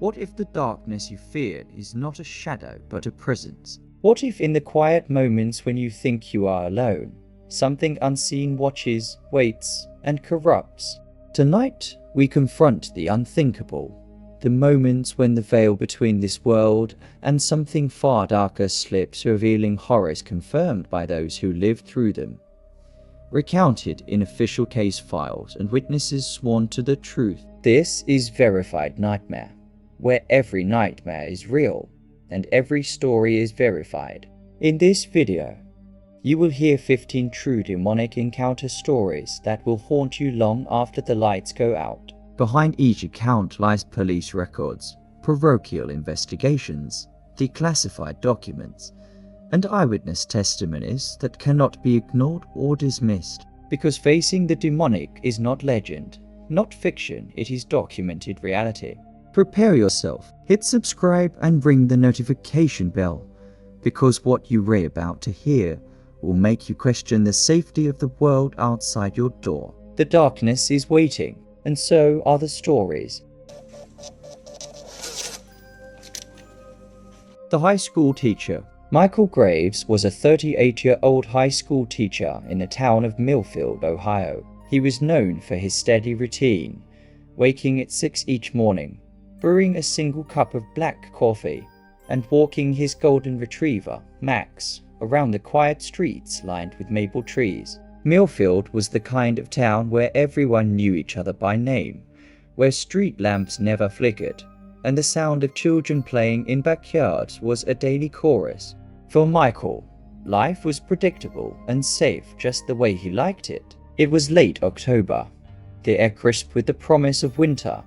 What if the darkness you fear is not a shadow but a presence? What if in the quiet moments when you think you are alone, something unseen watches, waits, and corrupts? Tonight, we confront the unthinkable, the moments when the veil between this world and something far darker slips, revealing horrors confirmed by those who lived through them, recounted in official case files and witnesses sworn to the truth. This is Verified Nightmare, where every nightmare is real and every story is verified. In this video, you will hear 15 true demonic encounter stories that will haunt you long after the lights go out. Behind each account lies police records, parochial investigations, declassified documents, and eyewitness testimonies that cannot be ignored or dismissed. Because facing the demonic is not legend, not fiction, it is documented reality. Prepare yourself, hit subscribe and ring the notification bell, because what you are about to hear will make you question the safety of the world outside your door. The darkness is waiting, and so are the stories. The high school teacher. Michael Graves was a 38-year-old high school teacher in the town of Millfield, Ohio. He was known for his steady routine, waking at 6 each morning, brewing a single cup of black coffee, and walking his golden retriever, Max, around the quiet streets lined with maple trees. Millfield was the kind of town where everyone knew each other by name, where street lamps never flickered, and the sound of children playing in backyards was a daily chorus. For Michael, life was predictable and safe just the way he liked it. It was late October, the air crisp with the promise of winter,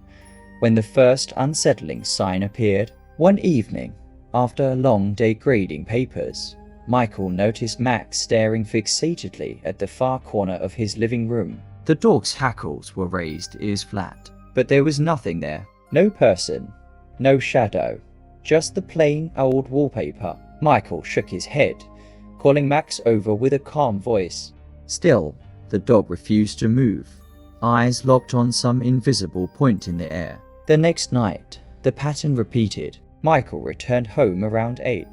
when the first unsettling sign appeared. One evening, after a long day grading papers, Michael noticed Max staring fixatedly at the far corner of his living room. The dog's hackles were raised, ears flat, but there was nothing there. No person, no shadow, just the plain old wallpaper. Michael shook his head, calling Max over with a calm voice. Still, the dog refused to move, eyes locked on some invisible point in the air. The next night, the pattern repeated. Michael returned home around 8.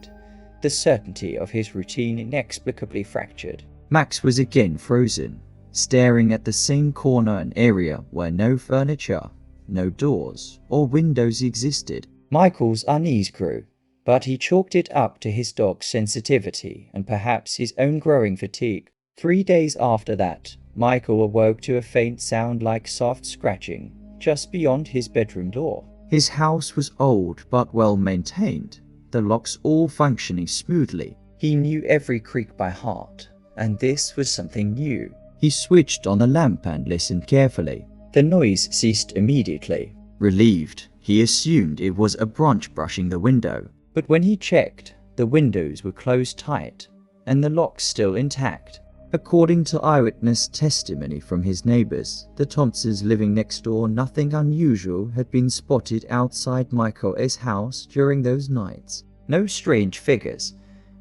The certainty of his routine inexplicably fractured. Max was again frozen, staring at the same corner, an area where no furniture, no doors or windows existed. Michael's unease grew, but he chalked it up to his dog's sensitivity and perhaps his own growing fatigue. 3 days after that, Michael awoke to a faint sound like soft scratching just beyond his bedroom door. His house was old but well maintained, the locks all functioning smoothly. He knew every creak by heart, and this was something new. He switched on the lamp and listened carefully. The noise ceased immediately. Relieved, he assumed it was a branch brushing the window. But when he checked, the windows were closed tight, and the locks still intact. According to eyewitness testimony from his neighbors, the Thompsons living next door, nothing unusual had been spotted outside Michael's house during those nights. No strange figures,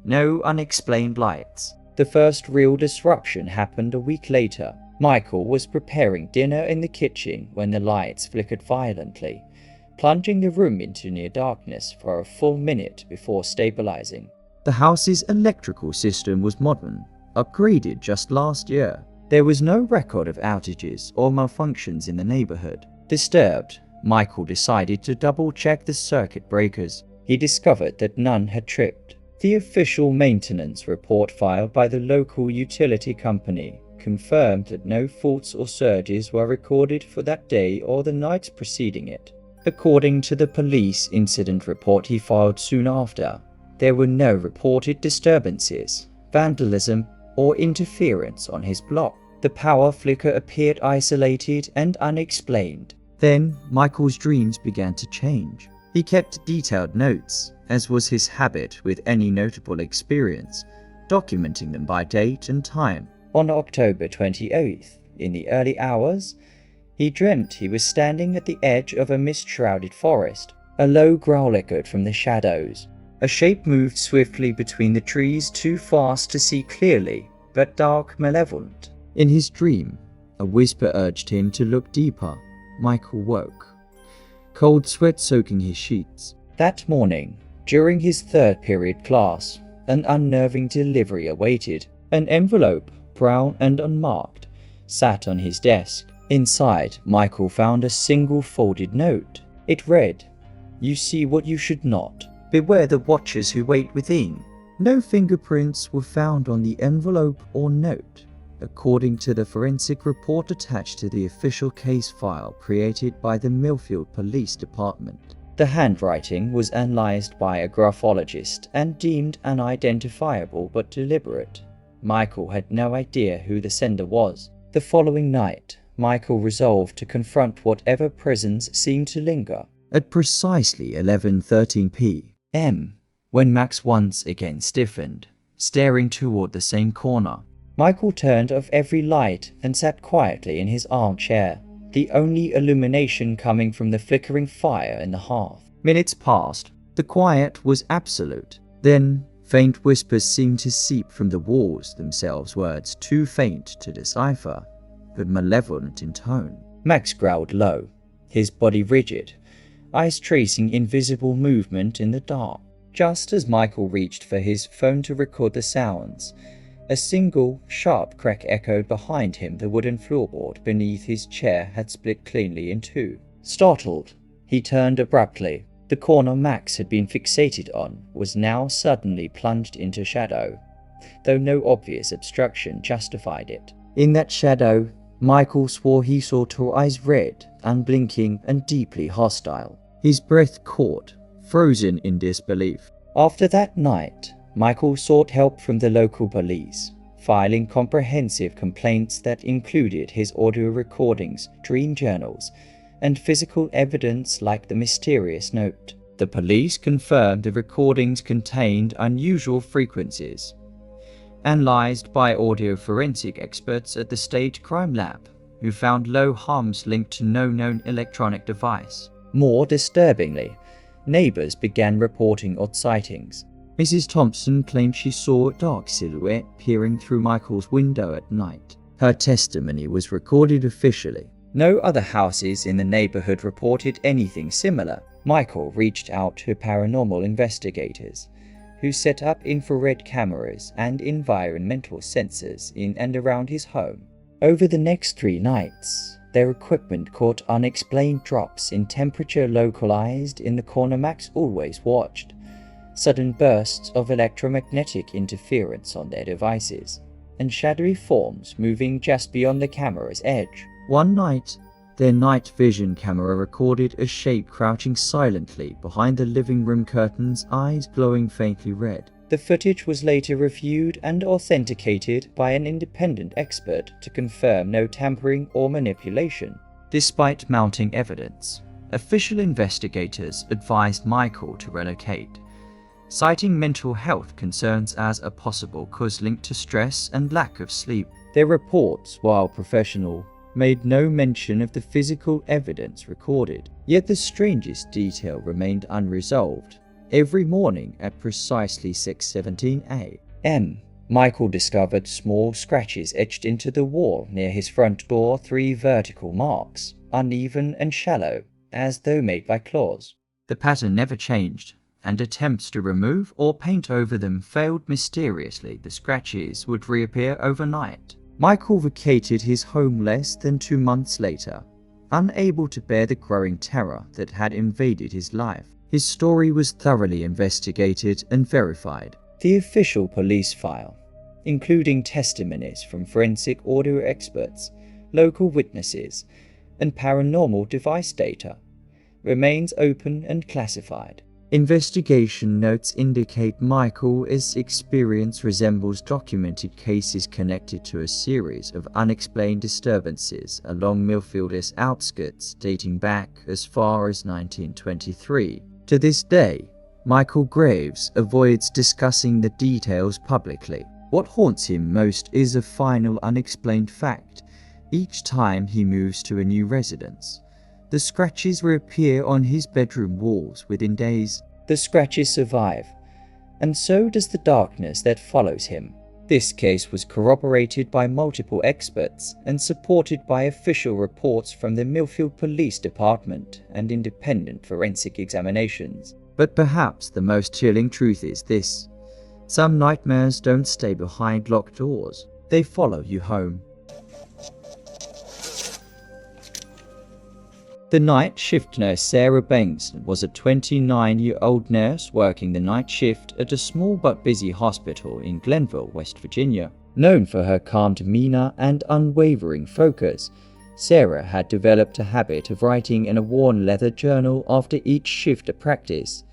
no unexplained lights. The first real disruption happened a week later. Michael was preparing dinner in the kitchen when the lights flickered violently, plunging the room into near darkness for a full minute before stabilizing. The house's electrical system was modern, upgraded just last year. There was no record of outages or malfunctions in the neighborhood. Disturbed, Michael decided to double-check the circuit breakers. He discovered that none had tripped. The official maintenance report filed by the local utility company confirmed that no faults or surges were recorded for that day or the nights preceding it. According to the police incident report he filed soon after, there were no reported disturbances, vandalism, or interference on his block. The power flicker appeared isolated and unexplained. Then, Michael's dreams began to change. He kept detailed notes, as was his habit with any notable experience, documenting them by date and time. On October 28th, in the early hours, he dreamt he was standing at the edge of a mist-shrouded forest. A low growl echoed from the shadows. A shape moved swiftly between the trees, too fast to see clearly, but dark, malevolent. In his dream, A whisper urged him to look deeper. Michael woke, cold sweat soaking his sheets. That morning, during his third period class, an unnerving delivery awaited. An envelope, brown and unmarked, sat on his desk. Inside, Michael found a single folded note. It read, "You see what you should not. Beware the watchers who wait within." No fingerprints were found on the envelope or note, according to the forensic report attached to the official case file created by the Millfield Police Department. The handwriting was analyzed by a graphologist and deemed unidentifiable but deliberate. Michael had no idea who the sender was. The following night, Michael resolved to confront whatever presence seemed to linger. At precisely 11:13 p.m., when Max once again stiffened, staring toward the same corner, Michael turned off every light and sat quietly in his armchair, the only illumination coming from the flickering fire in the hearth. Minutes passed. The quiet was absolute. Then, faint whispers seemed to seep from the walls themselves, words too faint to decipher, but malevolent in tone. Max growled low, his body rigid, eyes tracing invisible movement in the dark. Just as Michael reached for his phone to record the sounds, a single, sharp crack echoed behind him. The wooden floorboard beneath his chair had split cleanly in two. Startled, he turned abruptly. The corner Max had been fixated on was now suddenly plunged into shadow, though no obvious obstruction justified it. In that shadow, Michael swore he saw two eyes, red, unblinking, and deeply hostile. His breath caught, frozen in disbelief. After that night, Michael sought help from the local police, filing comprehensive complaints that included his audio recordings, dream journals, and physical evidence like the mysterious note. The police confirmed the recordings contained unusual frequencies, analyzed by audio forensic experts at the State Crime Lab, who found low hums linked to no known electronic device. More disturbingly, neighbors began reporting odd sightings. Mrs. Thompson claimed she saw a dark silhouette peering through Michael's window at night. Her testimony was recorded officially. No other houses in the neighborhood reported anything similar. Michael reached out to paranormal investigators, who set up infrared cameras and environmental sensors in and around his home. Over the next 3 nights, their equipment caught unexplained drops in temperature localized in the corner Max always watched, sudden bursts of electromagnetic interference on their devices, and shadowy forms moving just beyond the camera's edge. One night, their night vision camera recorded a shape crouching silently behind the living room curtains, eyes glowing faintly red. The footage was later reviewed and authenticated by an independent expert to confirm no tampering or manipulation. Despite mounting evidence, official investigators advised Michael to relocate, citing mental health concerns as a possible cause linked to stress and lack of sleep. Their reports, while professional, made no mention of the physical evidence recorded. Yet the strangest detail remained unresolved. Every morning at precisely 6:17 a.m., Michael discovered small scratches etched into the wall near his front door, 3 vertical marks, uneven and shallow, as though made by claws. The pattern never changed, and attempts to remove or paint over them failed mysteriously. The scratches would reappear overnight. Michael vacated his home less than 2 months later, unable to bear the growing terror that had invaded his life. His story was thoroughly investigated and verified. The official police file, including testimonies from forensic audio experts, local witnesses, and paranormal device data, remains open and classified. Investigation notes indicate Michael's experience resembles documented cases connected to a series of unexplained disturbances along Millfield's outskirts dating back as far as 1923. To this day, Michael Graves avoids discussing the details publicly. What haunts him most is a final unexplained fact. Each time he moves to a new residence, the scratches reappear on his bedroom walls within days. The scratches survive, and so does the darkness that follows him. This case was corroborated by multiple experts and supported by official reports from the Millfield Police Department and independent forensic examinations. But perhaps the most chilling truth is this: some nightmares don't stay behind locked doors, they follow you home. The night shift nurse Sarah Banks was a 29-year-old nurse working the night shift at a small but busy hospital in Glenville, West Virginia. Known for her calm demeanor and unwavering focus, Sarah had developed a habit of writing in a worn leather journal after each shift of practice.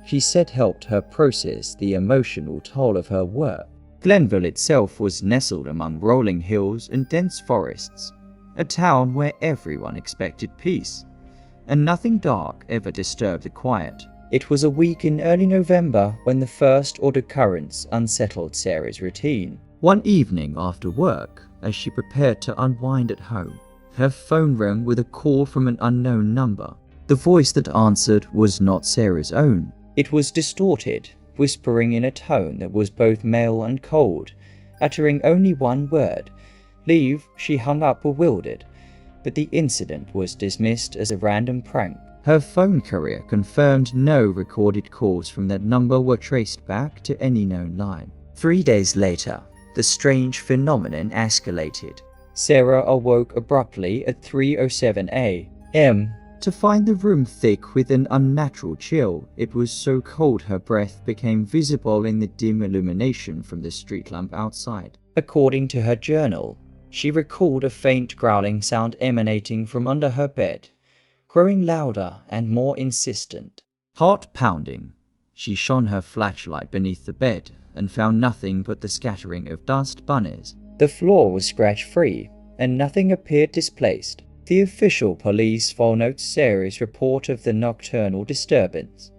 She said helped her process the emotional toll of her work. Glenville itself was nestled among rolling hills and dense forests, a town where everyone expected peace, and nothing dark ever disturbed the quiet. It was a week in early November when the first odd occurrence unsettled Sarah's routine. One evening after work, as she prepared to unwind at home, her phone rang with a call from an unknown number. The voice that answered was not Sarah's own. It was distorted, whispering in a tone that was both male and cold, uttering only one word, "Leave." She hung up bewildered, but the incident was dismissed as a random prank. Her phone carrier confirmed no recorded calls from that number were traced back to any known line. 3 days later, the strange phenomenon escalated. Sarah awoke abruptly at 3:07 a.m. to find the room thick with an unnatural chill. It was so cold her breath became visible in the dim illumination from the street lamp outside. According to her journal, she recalled a faint growling sound emanating from under her bed, growing louder and more insistent. Heart pounding, she shone her flashlight beneath the bed and found nothing but the scattering of dust bunnies. The floor was scratch-free, and nothing appeared displaced. The official police file notes Sarah's report of the nocturnal disturbance,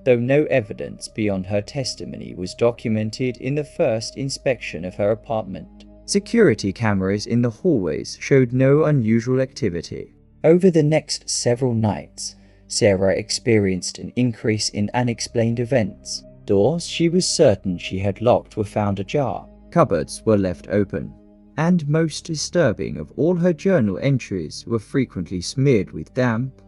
though no evidence beyond her testimony was documented in the first inspection of her apartment. Security cameras in the hallways showed no unusual activity. Over the next several nights, Sarah experienced an increase in unexplained events. Doors she was certain she had locked were found ajar. Cupboards were left open. And most disturbing of all, her journal entries were frequently smeared with damp,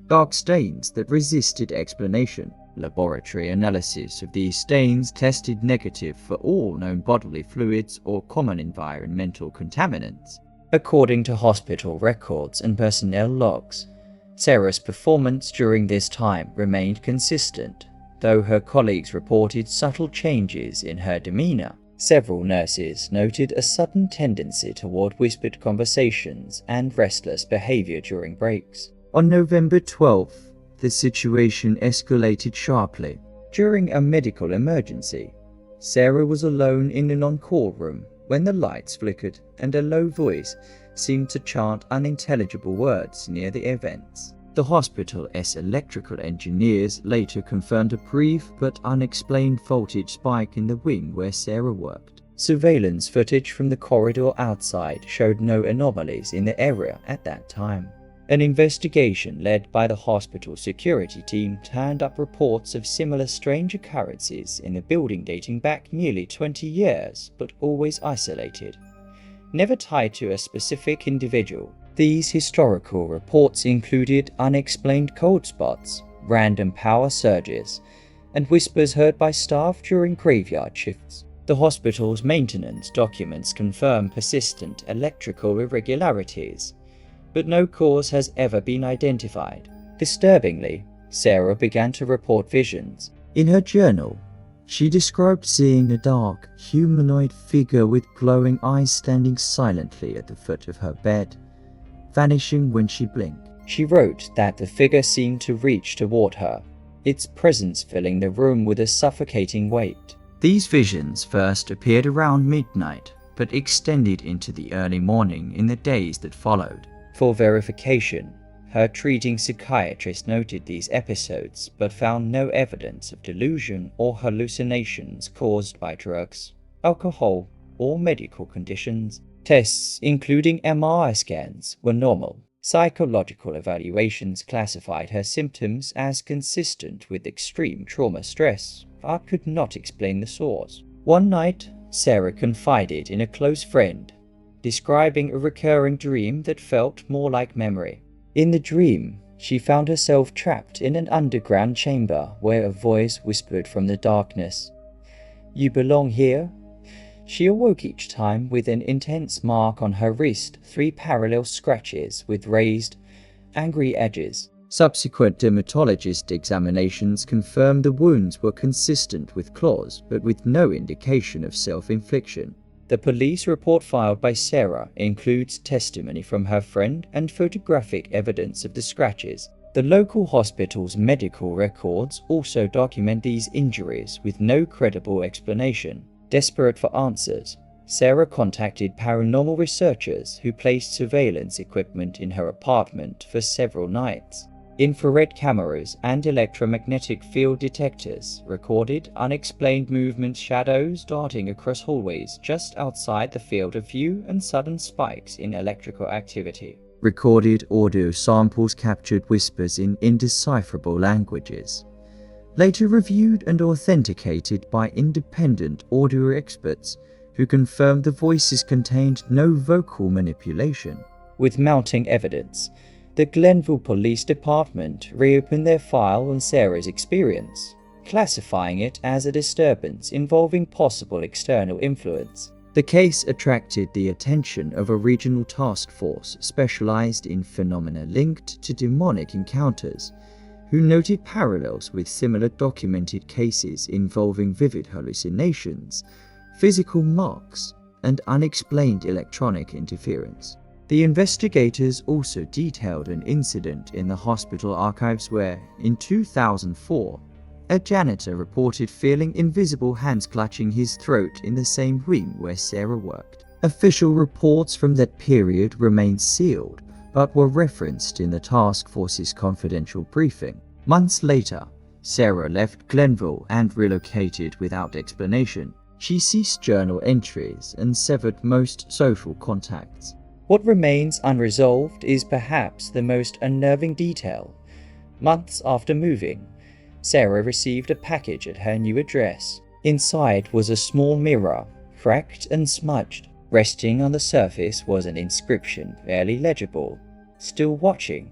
dark stains that resisted explanation. Laboratory analysis of these stains tested negative for all known bodily fluids or common environmental contaminants. According to hospital records and personnel logs, Sarah's performance during this time remained consistent, though her colleagues reported subtle changes in her demeanor. Several nurses noted a sudden tendency toward whispered conversations and restless behavior during breaks. On November 12th, the situation escalated sharply. During a medical emergency, Sarah was alone in an on-call room when the lights flickered and a low voice seemed to chant unintelligible words near the events. The hospital's electrical engineers later confirmed a brief but unexplained voltage spike in the wing where Sarah worked. Surveillance footage from the corridor outside showed no anomalies in the area at that time. An investigation led by the hospital security team turned up reports of similar strange occurrences in the building dating back nearly 20 years, but always isolated, never tied to a specific individual. These historical reports included unexplained cold spots, random power surges, and whispers heard by staff during graveyard shifts. The hospital's maintenance documents confirm persistent electrical irregularities, but no cause has ever been identified. Disturbingly, Sarah began to report visions. In her journal, she described seeing a dark, humanoid figure with glowing eyes standing silently at the foot of her bed, vanishing when she blinked. She wrote that the figure seemed to reach toward her, its presence filling the room with a suffocating weight. These visions first appeared around midnight, but extended into the early morning in the days that followed. For verification, her treating psychiatrist noted these episodes but found no evidence of delusion or hallucinations caused by drugs, alcohol, or medical conditions. Tests, including MRI scans, were normal. Psychological evaluations classified her symptoms as consistent with extreme trauma stress, but could not explain the source. One night, Sarah confided in a close friend, describing a recurring dream that felt more like memory. In the dream, she found herself trapped in an underground chamber where a voice whispered from the darkness, "You belong here." She awoke each time with an intense mark on her wrist, 3 parallel scratches with raised, angry edges. Subsequent dermatologist examinations confirmed the wounds were consistent with claws, but with no indication of self-infliction. The police report filed by Sarah includes testimony from her friend and photographic evidence of the scratches. The local hospital's medical records also document these injuries with no credible explanation. Desperate for answers, Sarah contacted paranormal researchers who placed surveillance equipment in her apartment for several nights. Infrared cameras and electromagnetic field detectors recorded unexplained movement, shadows darting across hallways just outside the field of view, and sudden spikes in electrical activity. Recorded audio samples captured whispers in indecipherable languages, later reviewed and authenticated by independent audio experts who confirmed the voices contained no vocal manipulation. With mounting evidence, the Glenville Police Department reopened their file on Sarah's experience, classifying it as a disturbance involving possible external influence. The case attracted the attention of a regional task force specialized in phenomena linked to demonic encounters, who noted parallels with similar documented cases involving vivid hallucinations, physical marks, and unexplained electronic interference. The investigators also detailed an incident in the hospital archives where, in 2004, a janitor reported feeling invisible hands clutching his throat in the same wing where Sarah worked. Official reports from that period remained sealed, but were referenced in the task force's confidential briefing. Months later, Sarah left Glenville and relocated without explanation. She ceased journal entries and severed most social contacts. What remains unresolved is perhaps the most unnerving detail. Months after moving, Sarah received a package at her new address. Inside was a small mirror, cracked and smudged. Resting on the surface was an inscription, barely legible. "Still watching.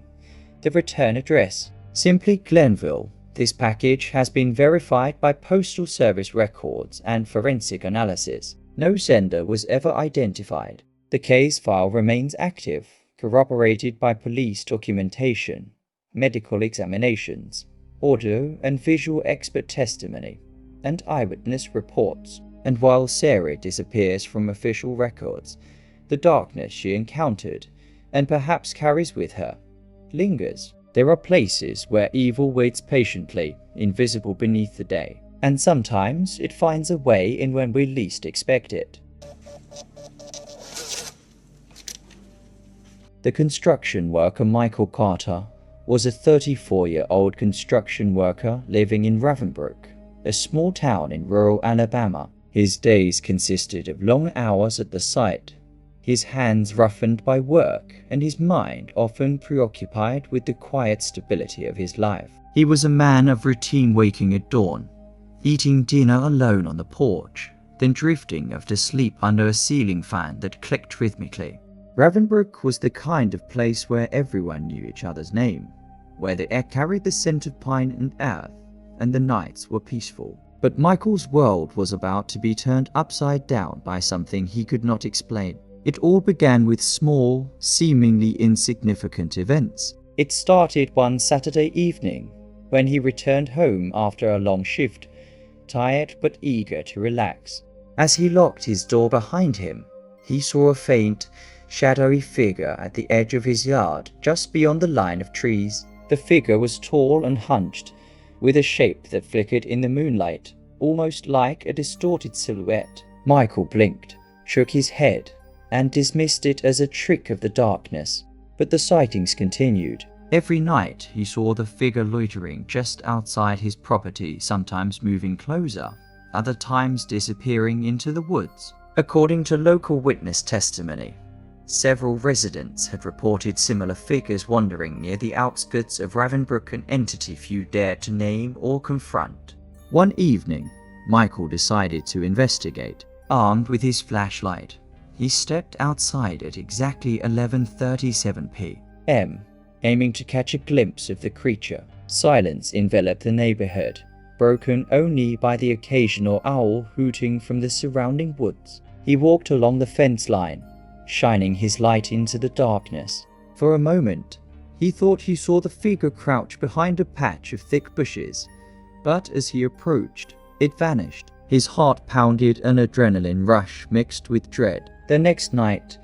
The return address. Simply Glenville. This package has been verified by Postal Service records and forensic analysis. No sender was ever identified." The case file remains active, corroborated by police documentation, medical examinations, audio and visual expert testimony, and eyewitness reports. And while Sarah disappears from official records, the darkness she encountered, and perhaps carries with her, lingers. There are places where evil waits patiently, invisible beneath the day, and sometimes it finds a way in when we least expect it. The construction worker Michael Carter was a 34-year-old construction worker living in Ravensbrück, a small town in rural Alabama. His days consisted of long hours at the site, his hands roughened by work and his mind often preoccupied with the quiet stability of his life. He was a man of routine, waking at dawn, eating dinner alone on the porch, then drifting off to sleep under a ceiling fan that clicked rhythmically. Ravensbrück was the kind of place where everyone knew each other's name, where the air carried the scent of pine and earth, and the nights were peaceful. But Michael's world was about to be turned upside down by something he could not explain. It all began with small, seemingly insignificant events. It started one Saturday evening, when he returned home after a long shift, tired but eager to relax. As he locked his door behind him, he saw a faint, shadowy figure at the edge of his yard, just beyond the line of trees. The figure was tall and hunched, with a shape that flickered in the moonlight, almost like a distorted silhouette. Michael blinked, shook his head, and dismissed it as a trick of the darkness. But the sightings continued. Every night he saw the figure loitering just outside his property, sometimes moving closer, other times disappearing into the woods. According to local witness testimony, several residents had reported similar figures wandering near the outskirts of Ravensbrück, an entity few dared to name or confront. One evening, Michael decided to investigate. Armed with his flashlight, he stepped outside at exactly 11:37 p.m., aiming to catch a glimpse of the creature. Silence enveloped the neighborhood, broken only by the occasional owl hooting from the surrounding woods. He walked along the fence line, shining his light into the darkness. For a moment, he thought he saw the figure crouch behind a patch of thick bushes, but as he approached, it vanished. His heart pounded, an adrenaline rush mixed with dread. The next night,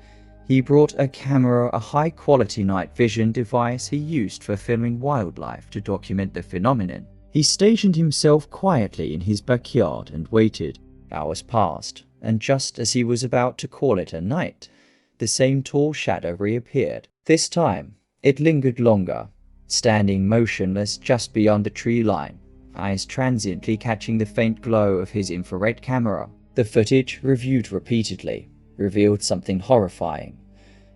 he brought a camera, a high-quality night vision device he used for filming wildlife, to document the phenomenon. He stationed himself quietly in his backyard and waited. Hours passed, and just as he was about to call it a night, the same tall shadow reappeared. This time, it lingered longer, standing motionless just beyond the tree line, eyes transiently catching the faint glow of his infrared camera. The footage, reviewed repeatedly, revealed something horrifying: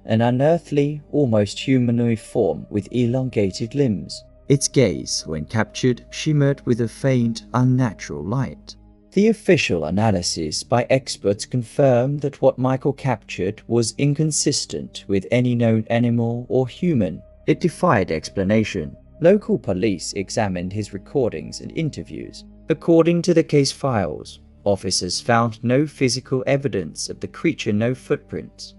an unearthly, almost humanoid form with elongated limbs. Its gaze, when captured, shimmered with a faint, unnatural light. The official analysis by experts confirmed that what Michael captured was inconsistent with any known animal or human. It defied explanation. Local police examined his recordings and interviews. According to the case files, officers found no physical evidence of the creature, no footprints,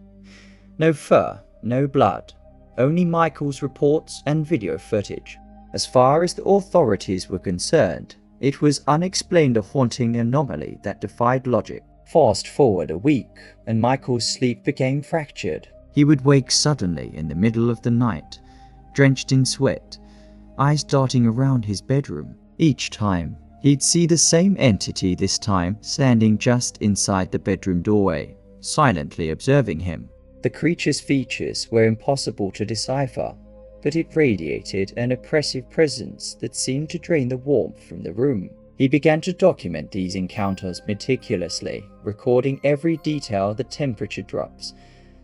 no fur, no blood, only Michael's reports and video footage. As far as the authorities were concerned, it was unexplained, a haunting anomaly that defied logic. Fast forward a week, and Michael's sleep became fractured. He would wake suddenly in the middle of the night, drenched in sweat, eyes darting around his bedroom. Each time, he'd see the same entity, this time standing just inside the bedroom doorway, silently observing him. The creature's features were impossible to decipher, but it radiated an oppressive presence that seemed to drain the warmth from the room. He began to document these encounters meticulously, recording every detail: the temperature drops,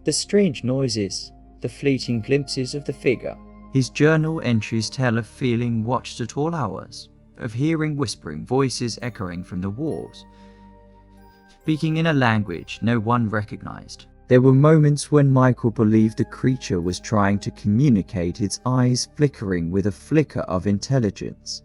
the strange noises, the fleeting glimpses of the figure. His journal entries tell of feeling watched at all hours, of hearing whispering voices echoing from the walls, speaking in a language no one recognized. There were moments when Michael believed the creature was trying to communicate, its eyes flickering with a flicker of intelligence,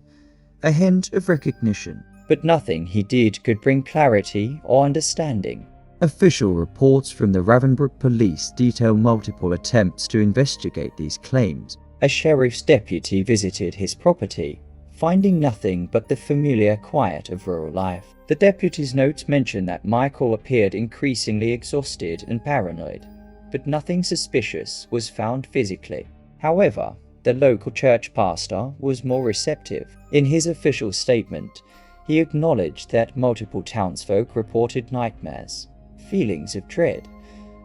a hint of recognition. But nothing he did could bring clarity or understanding. Official reports from the Ravensbrück police detail multiple attempts to investigate these claims. A sheriff's deputy visited his property, finding nothing but the familiar quiet of rural life. The deputy's notes mention that Michael appeared increasingly exhausted and paranoid, but nothing suspicious was found physically. However, the local church pastor was more receptive. In his official statement, he acknowledged that multiple townsfolk reported nightmares, feelings of dread,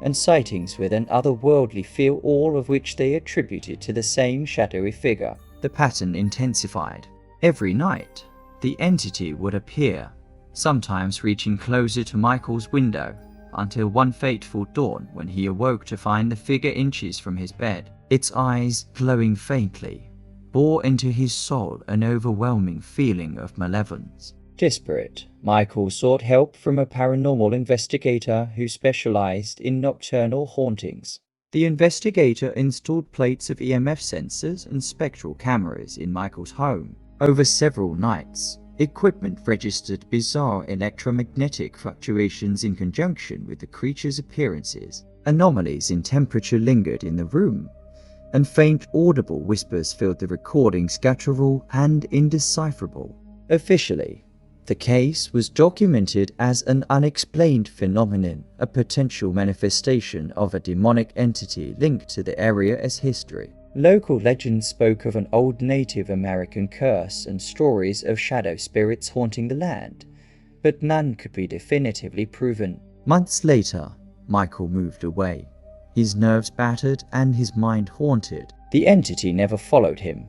and sightings with an otherworldly feel, all of which they attributed to the same shadowy figure. The pattern intensified. Every night, the entity would appear, sometimes reaching closer to Michael's window, until one fateful dawn when he awoke to find the figure inches from his bed. Its eyes, glowing faintly, bore into his soul an overwhelming feeling of malevolence. Desperate, Michael sought help from a paranormal investigator who specialized in nocturnal hauntings. The investigator installed plates of EMF sensors and spectral cameras in Michael's home. Over several nights, equipment registered bizarre electromagnetic fluctuations in conjunction with the creature's appearances. Anomalies in temperature lingered in the room, and faint audible whispers filled the recordings, guttural and indecipherable. Officially, the case was documented as an unexplained phenomenon, a potential manifestation of a demonic entity linked to the area as history. Local legends spoke of an old Native American curse and stories of shadow spirits haunting the land, but none could be definitively proven. Months later, Michael moved away, his nerves battered and his mind haunted. The entity never followed him,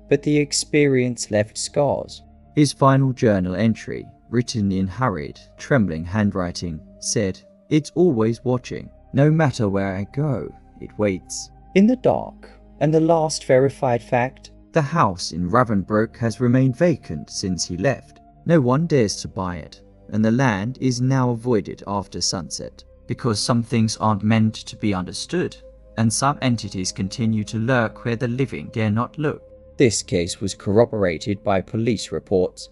but the experience left scars. His final journal entry, written in hurried, trembling handwriting, said, "It's always watching. No matter where I go, it waits." In the dark, and the last verified fact, the house in Ravensbrück has remained vacant since he left. No one dares to buy it, and the land is now avoided after sunset, because some things aren't meant to be understood, and some entities continue to lurk where the living dare not look. This case was corroborated by police reports,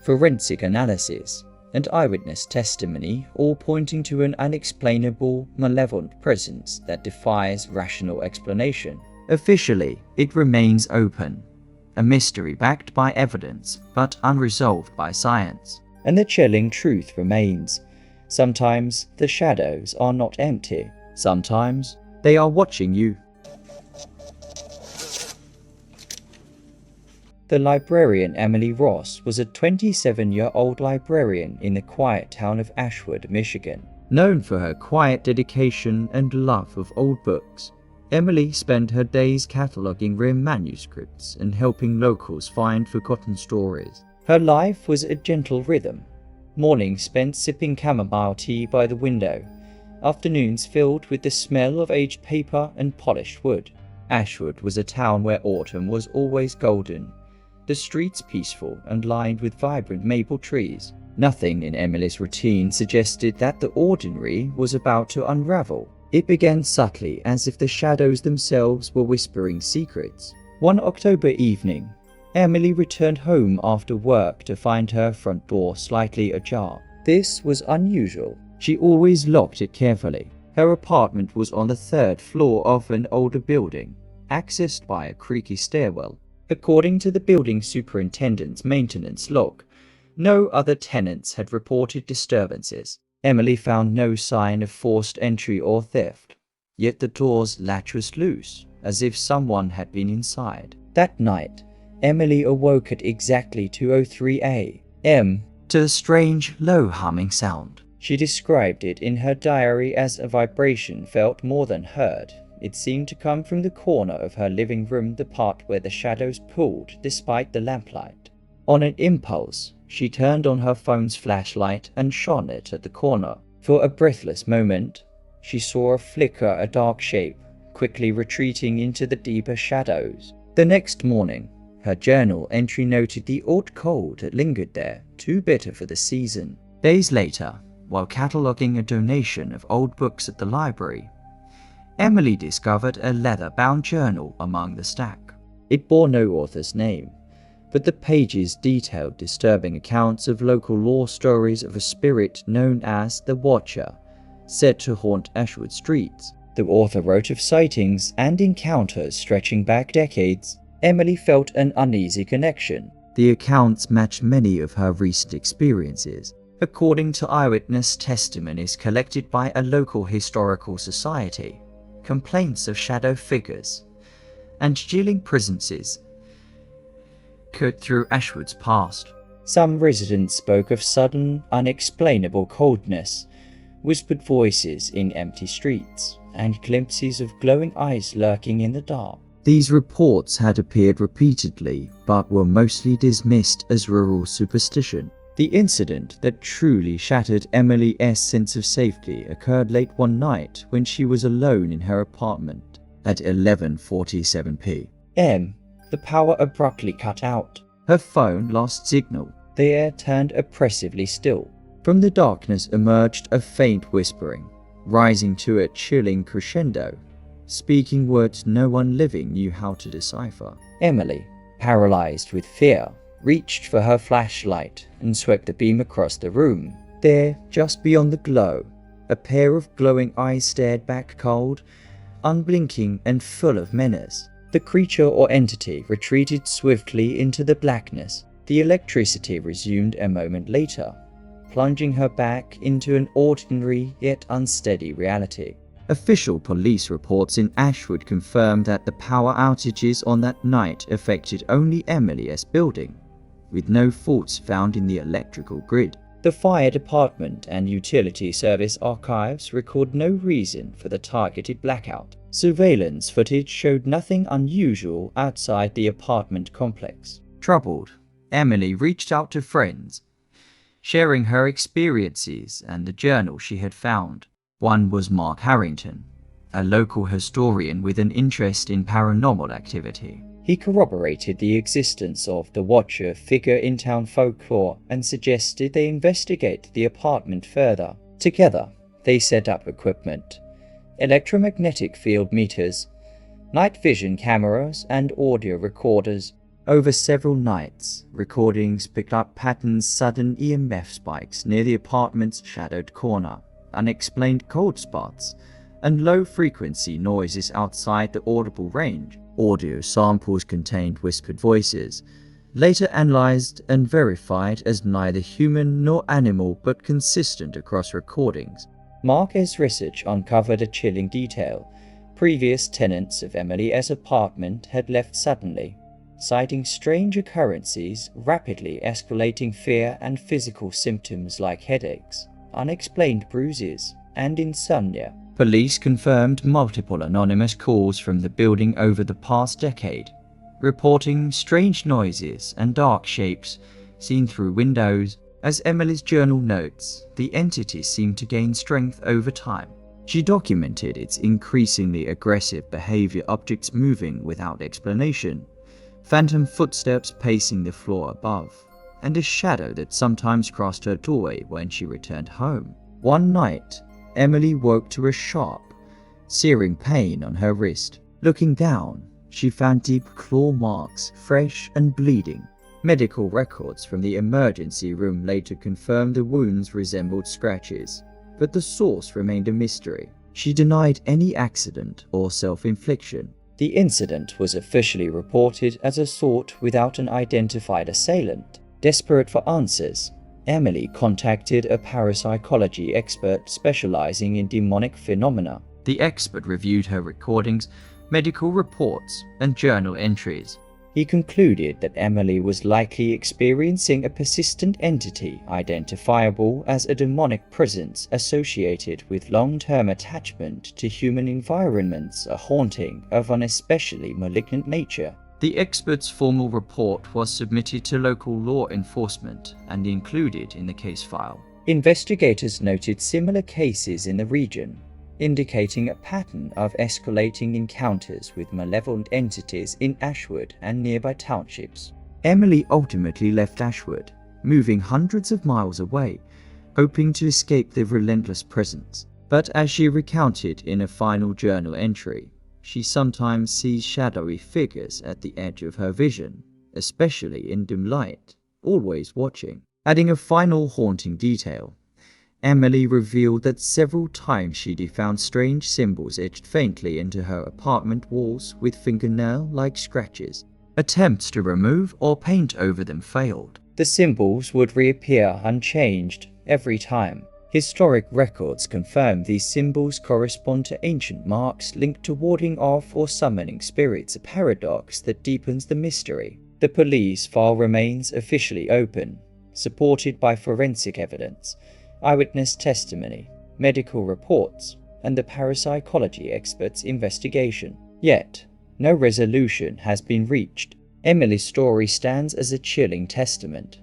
forensic analysis, and eyewitness testimony, all pointing to an unexplainable, malevolent presence that defies rational explanation. Officially, it remains open, a mystery backed by evidence, but unresolved by science. And the chilling truth remains. Sometimes the shadows are not empty. Sometimes they are watching you. The librarian Emily Ross was a 27-year-old librarian in the quiet town of Ashwood, Michigan. Known for her quiet dedication and love of old books, Emily spent her days cataloging rare manuscripts and helping locals find forgotten stories. Her life was a gentle rhythm. Mornings spent sipping chamomile tea by the window, afternoons filled with the smell of aged paper and polished wood. Ashwood was a town where autumn was always golden, the streets peaceful and lined with vibrant maple trees. Nothing in Emily's routine suggested that the ordinary was about to unravel. It began subtly, as if the shadows themselves were whispering secrets. One October evening, Emily returned home after work to find her front door slightly ajar. This was unusual. She always locked it carefully. Her apartment was on the third floor of an older building, accessed by a creaky stairwell. According to the building superintendent's maintenance log, no other tenants had reported disturbances. Emily found no sign of forced entry or theft, yet the door's latch was loose, as if someone had been inside. That night, Emily awoke at exactly 2:03 a.m. to a strange, low humming sound. She described it in her diary as a vibration felt more than heard. It seemed to come from the corner of her living room, the part where the shadows pulled despite the lamplight. On an impulse, she turned on her phone's flashlight and shone it at the corner. For a breathless moment, she saw a flicker, a dark shape, quickly retreating into the deeper shadows. The next morning, her journal entry noted the odd cold that lingered there, too bitter for the season. Days later, while cataloguing a donation of old books at the library, Emily discovered a leather-bound journal among the stack. It bore no author's name, but the pages detailed disturbing accounts of local lore stories of a spirit known as the Watcher, said to haunt Ashwood streets. The author wrote of sightings and encounters stretching back decades. Emily felt an uneasy connection. The accounts matched many of her recent experiences. According to eyewitness testimonies collected by a local historical society, complaints of shadow figures and chilling presences cut through Ashwood's past. Some residents spoke of sudden, unexplainable coldness, whispered voices in empty streets, and glimpses of glowing eyes lurking in the dark. These reports had appeared repeatedly, but were mostly dismissed as rural superstition. The incident that truly shattered Emily's sense of safety occurred late one night when she was alone in her apartment. At 11:47 p.m., the power abruptly cut out. Her phone lost signal. The air turned oppressively still. From the darkness emerged a faint whispering, rising to a chilling crescendo, speaking words no one living knew how to decipher. Emily, paralyzed with fear, reached for her flashlight and swept the beam across the room. There, just beyond the glow, a pair of glowing eyes stared back, cold, unblinking and full of menace. The creature or entity retreated swiftly into the blackness. The electricity resumed a moment later, plunging her back into an ordinary yet unsteady reality. Official police reports in Ashwood confirmed that the power outages on that night affected only Emily's building, with no faults found in the electrical grid. The fire department and utility service archives record no reason for the targeted blackout. Surveillance footage showed nothing unusual outside the apartment complex. Troubled, Emily reached out to friends, sharing her experiences and the journal she had found. One was Mark Harrington, a local historian with an interest in paranormal activity. He corroborated the existence of the Watcher figure in town folklore and suggested they investigate the apartment further. Together, they set up equipment: electromagnetic field meters, night vision cameras, and audio recorders. Over several nights, recordings picked up patterns: sudden EMF spikes near the apartment's shadowed corner, unexplained cold spots, and low-frequency noises outside the audible range. Audio samples contained whispered voices, later analyzed and verified as neither human nor animal but consistent across recordings. Marquez's research uncovered a chilling detail. Previous tenants of Emily's apartment had left suddenly, citing strange occurrences, rapidly escalating fear and physical symptoms like headaches, unexplained bruises, and insomnia. Police confirmed multiple anonymous calls from the building over the past decade, reporting strange noises and dark shapes seen through windows. As Emily's journal notes, the entity seemed to gain strength over time. She documented its increasingly aggressive behavior: objects moving without explanation, phantom footsteps pacing the floor above, and a shadow that sometimes crossed her doorway when she returned home. One night, Emily woke to a sharp, searing pain on her wrist. Looking down, she found deep claw marks, fresh and bleeding. Medical records from the emergency room later confirmed the wounds resembled scratches, but the source remained a mystery. She denied any accident or self-infliction. The incident was officially reported as assault without an identified assailant. Desperate for answers, Emily contacted a parapsychology expert specializing in demonic phenomena. The expert reviewed her recordings, medical reports, and journal entries. He concluded that Emily was likely experiencing a persistent entity identifiable as a demonic presence associated with long-term attachment to human environments, a haunting of an especially malignant nature. The expert's formal report was submitted to local law enforcement and included in the case file. Investigators noted similar cases in the region, indicating a pattern of escalating encounters with malevolent entities in Ashwood and nearby townships. Emily ultimately left Ashwood, moving hundreds of miles away, hoping to escape the relentless presence. But as she recounted in a final journal entry, she sometimes sees shadowy figures at the edge of her vision, especially in dim light, always watching. Adding a final haunting detail, Emily revealed that several times she'd found strange symbols etched faintly into her apartment walls with fingernail-like scratches. Attempts to remove or paint over them failed. The symbols would reappear unchanged every time. Historic records confirm these symbols correspond to ancient marks linked to warding off or summoning spirits, a paradox that deepens the mystery. The police file remains officially open, supported by forensic evidence, eyewitness testimony, medical reports, and the parapsychology expert's investigation. Yet, no resolution has been reached. Emily's story stands as a chilling testament.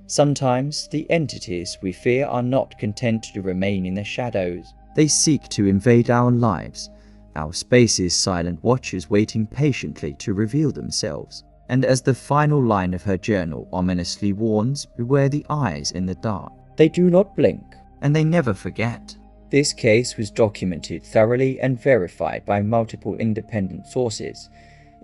Sometimes the entities we fear are not content to remain in the shadows. They seek to invade our lives, our spaces, silent watchers waiting patiently to reveal themselves. And as the final line of her journal ominously warns, beware the eyes in the dark. They do not blink, and they never forget. This case was documented thoroughly and verified by multiple independent sources,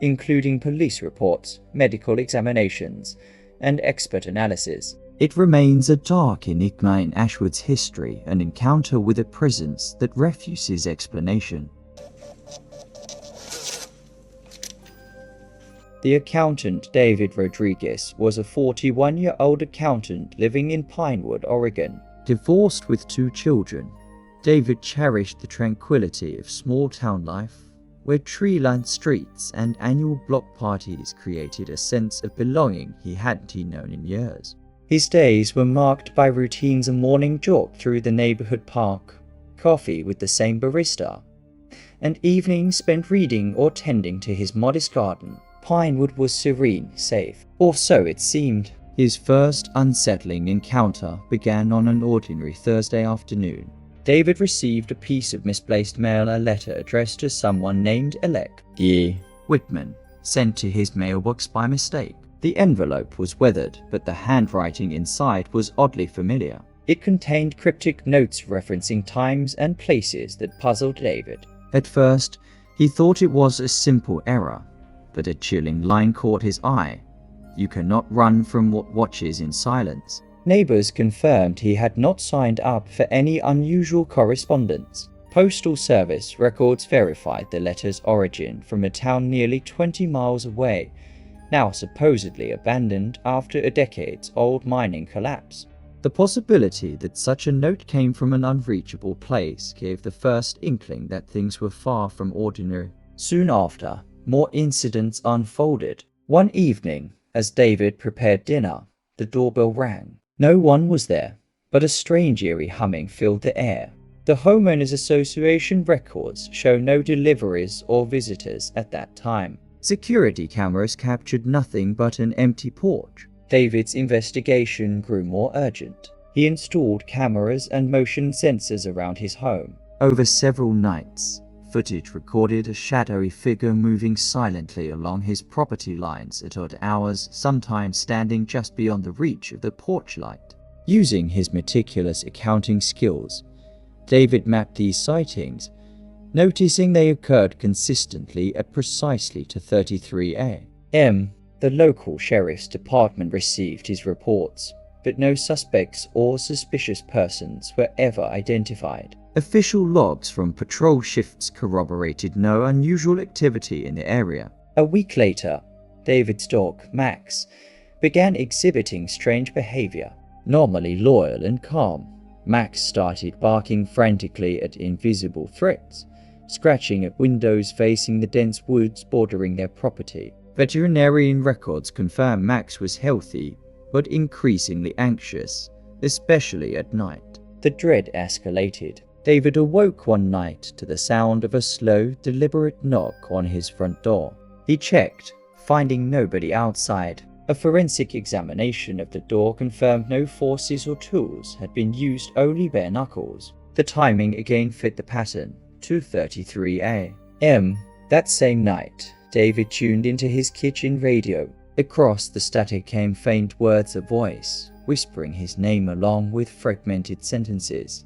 including police reports, medical examinations, and expert analysis. It remains a dark enigma in Ashwood's history, an encounter with a presence that refuses explanation. The accountant David Rodriguez was a 41-year-old accountant living in Pinewood, Oregon. Divorced with 2 children, David cherished the tranquility of small-town life, where tree-lined streets and annual block parties created a sense of belonging he hadn't known in years. His days were marked by routines: a morning jog through the neighborhood park, coffee with the same barista, and evenings spent reading or tending to his modest garden. Pinewood was serene, safe, or so it seemed. His first unsettling encounter began on an ordinary Thursday afternoon. David received a piece of misplaced mail, a letter addressed to someone named Alec E. Whitman. sent to his mailbox by mistake. The envelope was weathered, but the handwriting inside was oddly familiar. It contained cryptic notes referencing times and places that puzzled David. At first, he thought it was a simple error, but a chilling line caught his eye. "You cannot run from what watches in silence." Neighbors confirmed he had not signed up for any unusual correspondence. Postal Service records verified the letter's origin from a town nearly 20 miles away, now supposedly abandoned after a decades-old mining collapse. The possibility that such a note came from an unreachable place gave the first inkling that things were far from ordinary. Soon after, more incidents unfolded. One evening, as David prepared dinner, the doorbell rang. No one was there, but a strange eerie humming filled the air. The Homeowners Association records show no deliveries or visitors at that time. Security cameras captured nothing but an empty porch. David's investigation grew more urgent. He installed cameras and motion sensors around his home. Over several nights, footage recorded a shadowy figure moving silently along his property lines at odd hours, sometimes standing just beyond the reach of the porch light. Using his meticulous accounting skills, David mapped these sightings, noticing they occurred consistently at precisely 33 a.m. The local sheriff's department received his reports, but no suspects or suspicious persons were ever identified. Official logs from patrol shifts corroborated no unusual activity in the area. A week later, David's dog, Max, began exhibiting strange behavior. Normally loyal and calm, Max started barking frantically at invisible threats, scratching at windows facing the dense woods bordering their property. Veterinarian records confirm Max was healthy, but increasingly anxious, especially at night. The dread escalated. David awoke one night to the sound of a slow, deliberate knock on his front door. He checked, finding nobody outside. A forensic examination of the door confirmed no forces or tools had been used, only bare knuckles. The timing again fit the pattern, 2:33 a.m. That same night, David tuned into his kitchen radio. Across the static came faint words of voice, whispering his name along with fragmented sentences.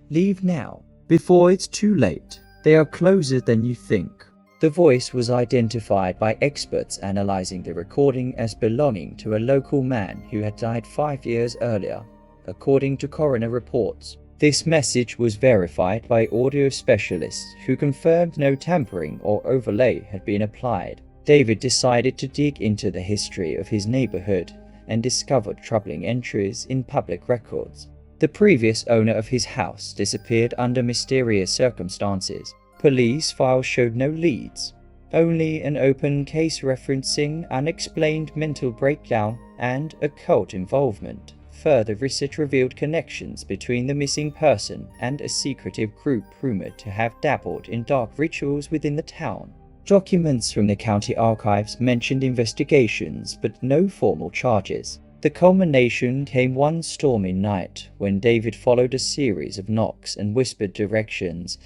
"Leave now, before it's too late. They are closer than you think." The voice was identified by experts analyzing the recording as belonging to a local man who had died 5 years earlier, according to coroner reports. This message was verified by audio specialists who confirmed no tampering or overlay had been applied. David decided to dig into the history of his neighborhood and discovered troubling entries in public records. The previous owner of his house disappeared under mysterious circumstances. Police files showed no leads, only an open case referencing unexplained mental breakdown and occult involvement. Further research revealed connections between the missing person and a secretive group rumored to have dabbled in dark rituals within the town. Documents from the county archives mentioned investigations, but no formal charges. The culmination came one stormy night when David followed a series of knocks and whispered directions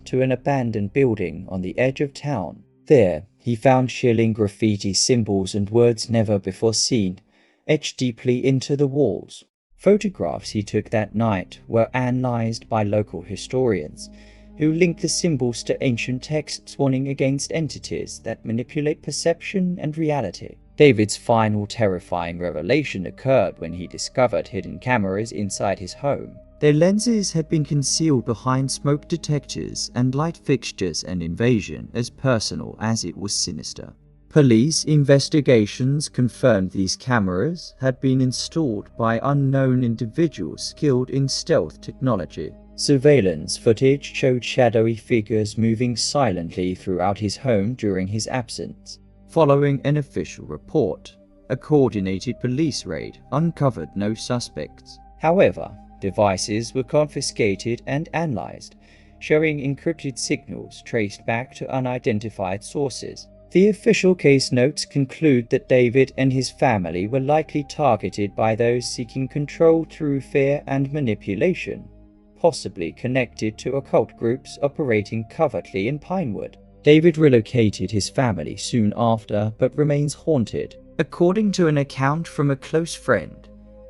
to an abandoned building on the edge of town. There, he found chilling graffiti symbols and words never before seen, etched deeply into the walls. Photographs he took that night were analyzed by local historians, who linked the symbols to ancient texts warning against entities that manipulate perception and reality. David's final terrifying revelation occurred when he discovered hidden cameras inside his home. Their lenses had been concealed behind smoke detectors and light fixtures, an invasion as personal as it was sinister. Police investigations confirmed these cameras had been installed by unknown individuals skilled in stealth technology. Surveillance footage showed shadowy figures moving silently throughout his home during his absence. Following an official report, a coordinated police raid uncovered no suspects. However, devices were confiscated and analyzed, showing encrypted signals traced back to unidentified sources. The official case notes conclude that David and his family were likely targeted by those seeking control through fear and manipulation, possibly connected to occult groups operating covertly in Pinewood. David relocated his family soon after but remains haunted. According to an account from a close friend,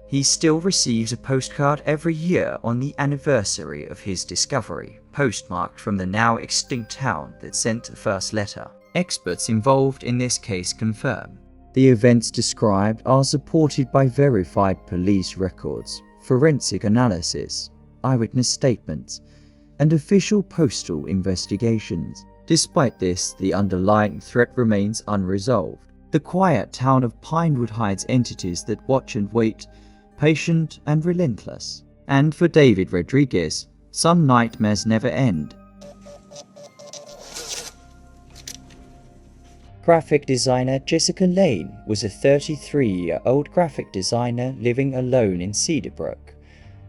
he still receives a postcard every year on the anniversary of his discovery, postmarked from the now extinct town that sent the first letter. Experts involved in this case confirm the events described are supported by verified police records, forensic analysis, eyewitness statements, and official postal investigations. Despite this, the underlying threat remains unresolved. The quiet town of Pinewood hides entities that watch and wait, patient and relentless. And for David Rodriguez, some nightmares never end. Graphic designer Jessica Lane was a 33-year-old graphic designer living alone in Cedarbrook,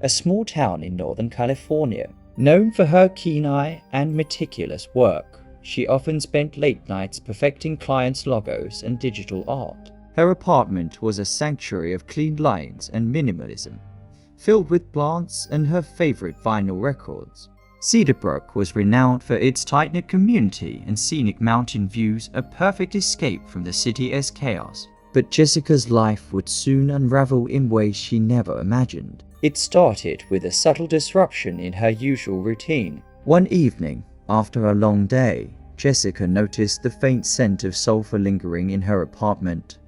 a small town in Northern California. Known for her keen eye and meticulous work, she often spent late nights perfecting clients' logos and digital art. Her apartment was a sanctuary of clean lines and minimalism, filled with plants and her favorite vinyl records. Cedarbrook was renowned for its tight-knit community and scenic mountain views, a perfect escape from the city's chaos. But Jessica's life would soon unravel in ways she never imagined. It started with a subtle disruption in her usual routine. One evening, after a long day, Jessica noticed the faint scent of sulfur lingering in her apartment,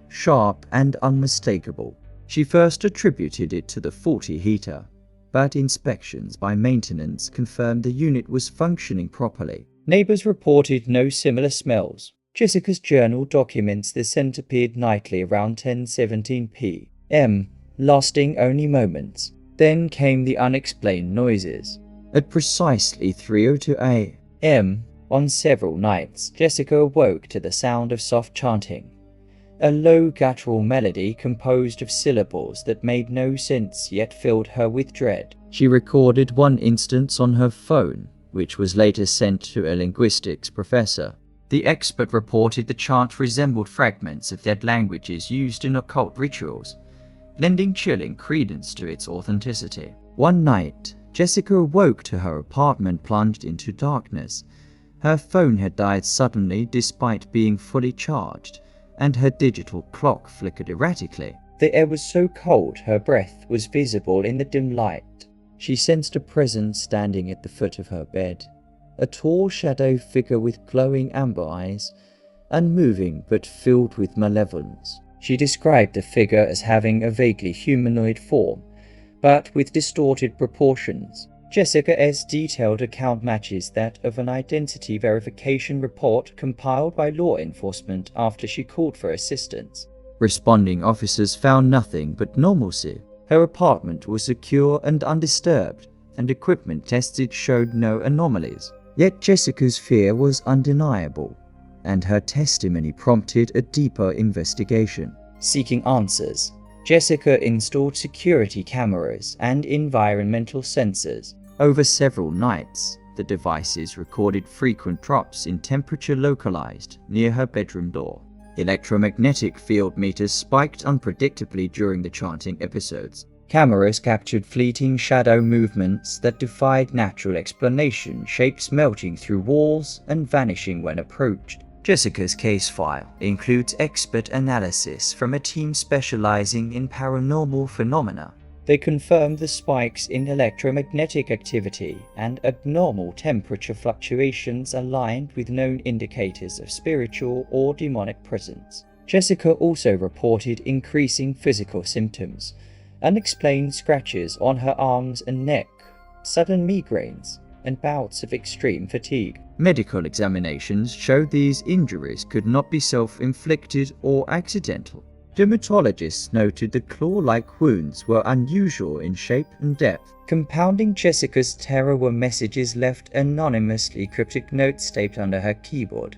sharp and unmistakable. She first attributed it to the faulty heater, but inspections by maintenance confirmed the unit was functioning properly. Neighbors reported no similar smells. Jessica's journal documents the scent appeared nightly around 10:17 p.m., lasting only moments. Then came the unexplained noises. At precisely 3:02 a.m. on several nights, Jessica awoke to the sound of soft chanting, a low guttural melody composed of syllables that made no sense yet filled her with dread. She recorded one instance on her phone, which was later sent to a linguistics professor. The expert reported the chant resembled fragments of dead languages used in occult rituals, lending chilling credence to its authenticity. One night, Jessica awoke to her apartment plunged into darkness. Her phone had died suddenly despite being fully charged, and her digital clock flickered erratically. The air was so cold her breath was visible in the dim light. She sensed a presence standing at the foot of her bed, a tall shadow figure with glowing amber eyes, unmoving but filled with malevolence. She described the figure as having a vaguely humanoid form, but with distorted proportions. Jessica's detailed account matches that of an identity verification report compiled by law enforcement after she called for assistance. Responding officers found nothing but normalcy. Her apartment was secure and undisturbed, and equipment tested showed no anomalies. Yet Jessica's fear was undeniable, and her testimony prompted a deeper investigation. Seeking answers, Jessica installed security cameras and environmental sensors. Over several nights, the devices recorded frequent drops in temperature localized near her bedroom door. Electromagnetic field meters spiked unpredictably during the chanting episodes. Cameras captured fleeting shadow movements that defied natural explanation, shapes melting through walls and vanishing when approached. Jessica's case file includes expert analysis from a team specializing in paranormal phenomena. They confirmed the spikes in electromagnetic activity and abnormal temperature fluctuations aligned with known indicators of spiritual or demonic presence. Jessica also reported increasing physical symptoms, unexplained scratches on her arms and neck, sudden migraines, and bouts of extreme fatigue. Medical examinations showed these injuries could not be self-inflicted or accidental. Dermatologists noted the claw-like wounds were unusual in shape and depth. Compounding Jessica's terror were messages left anonymously, cryptic notes taped under her keyboard,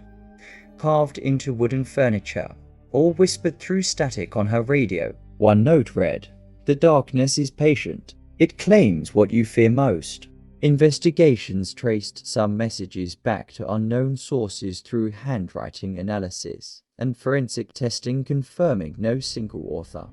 carved into wooden furniture, or whispered through static on her radio. One note read, "The darkness is patient. It claims what you fear most." Investigations traced some messages back to unknown sources through handwriting analysis and forensic testing confirming no single author,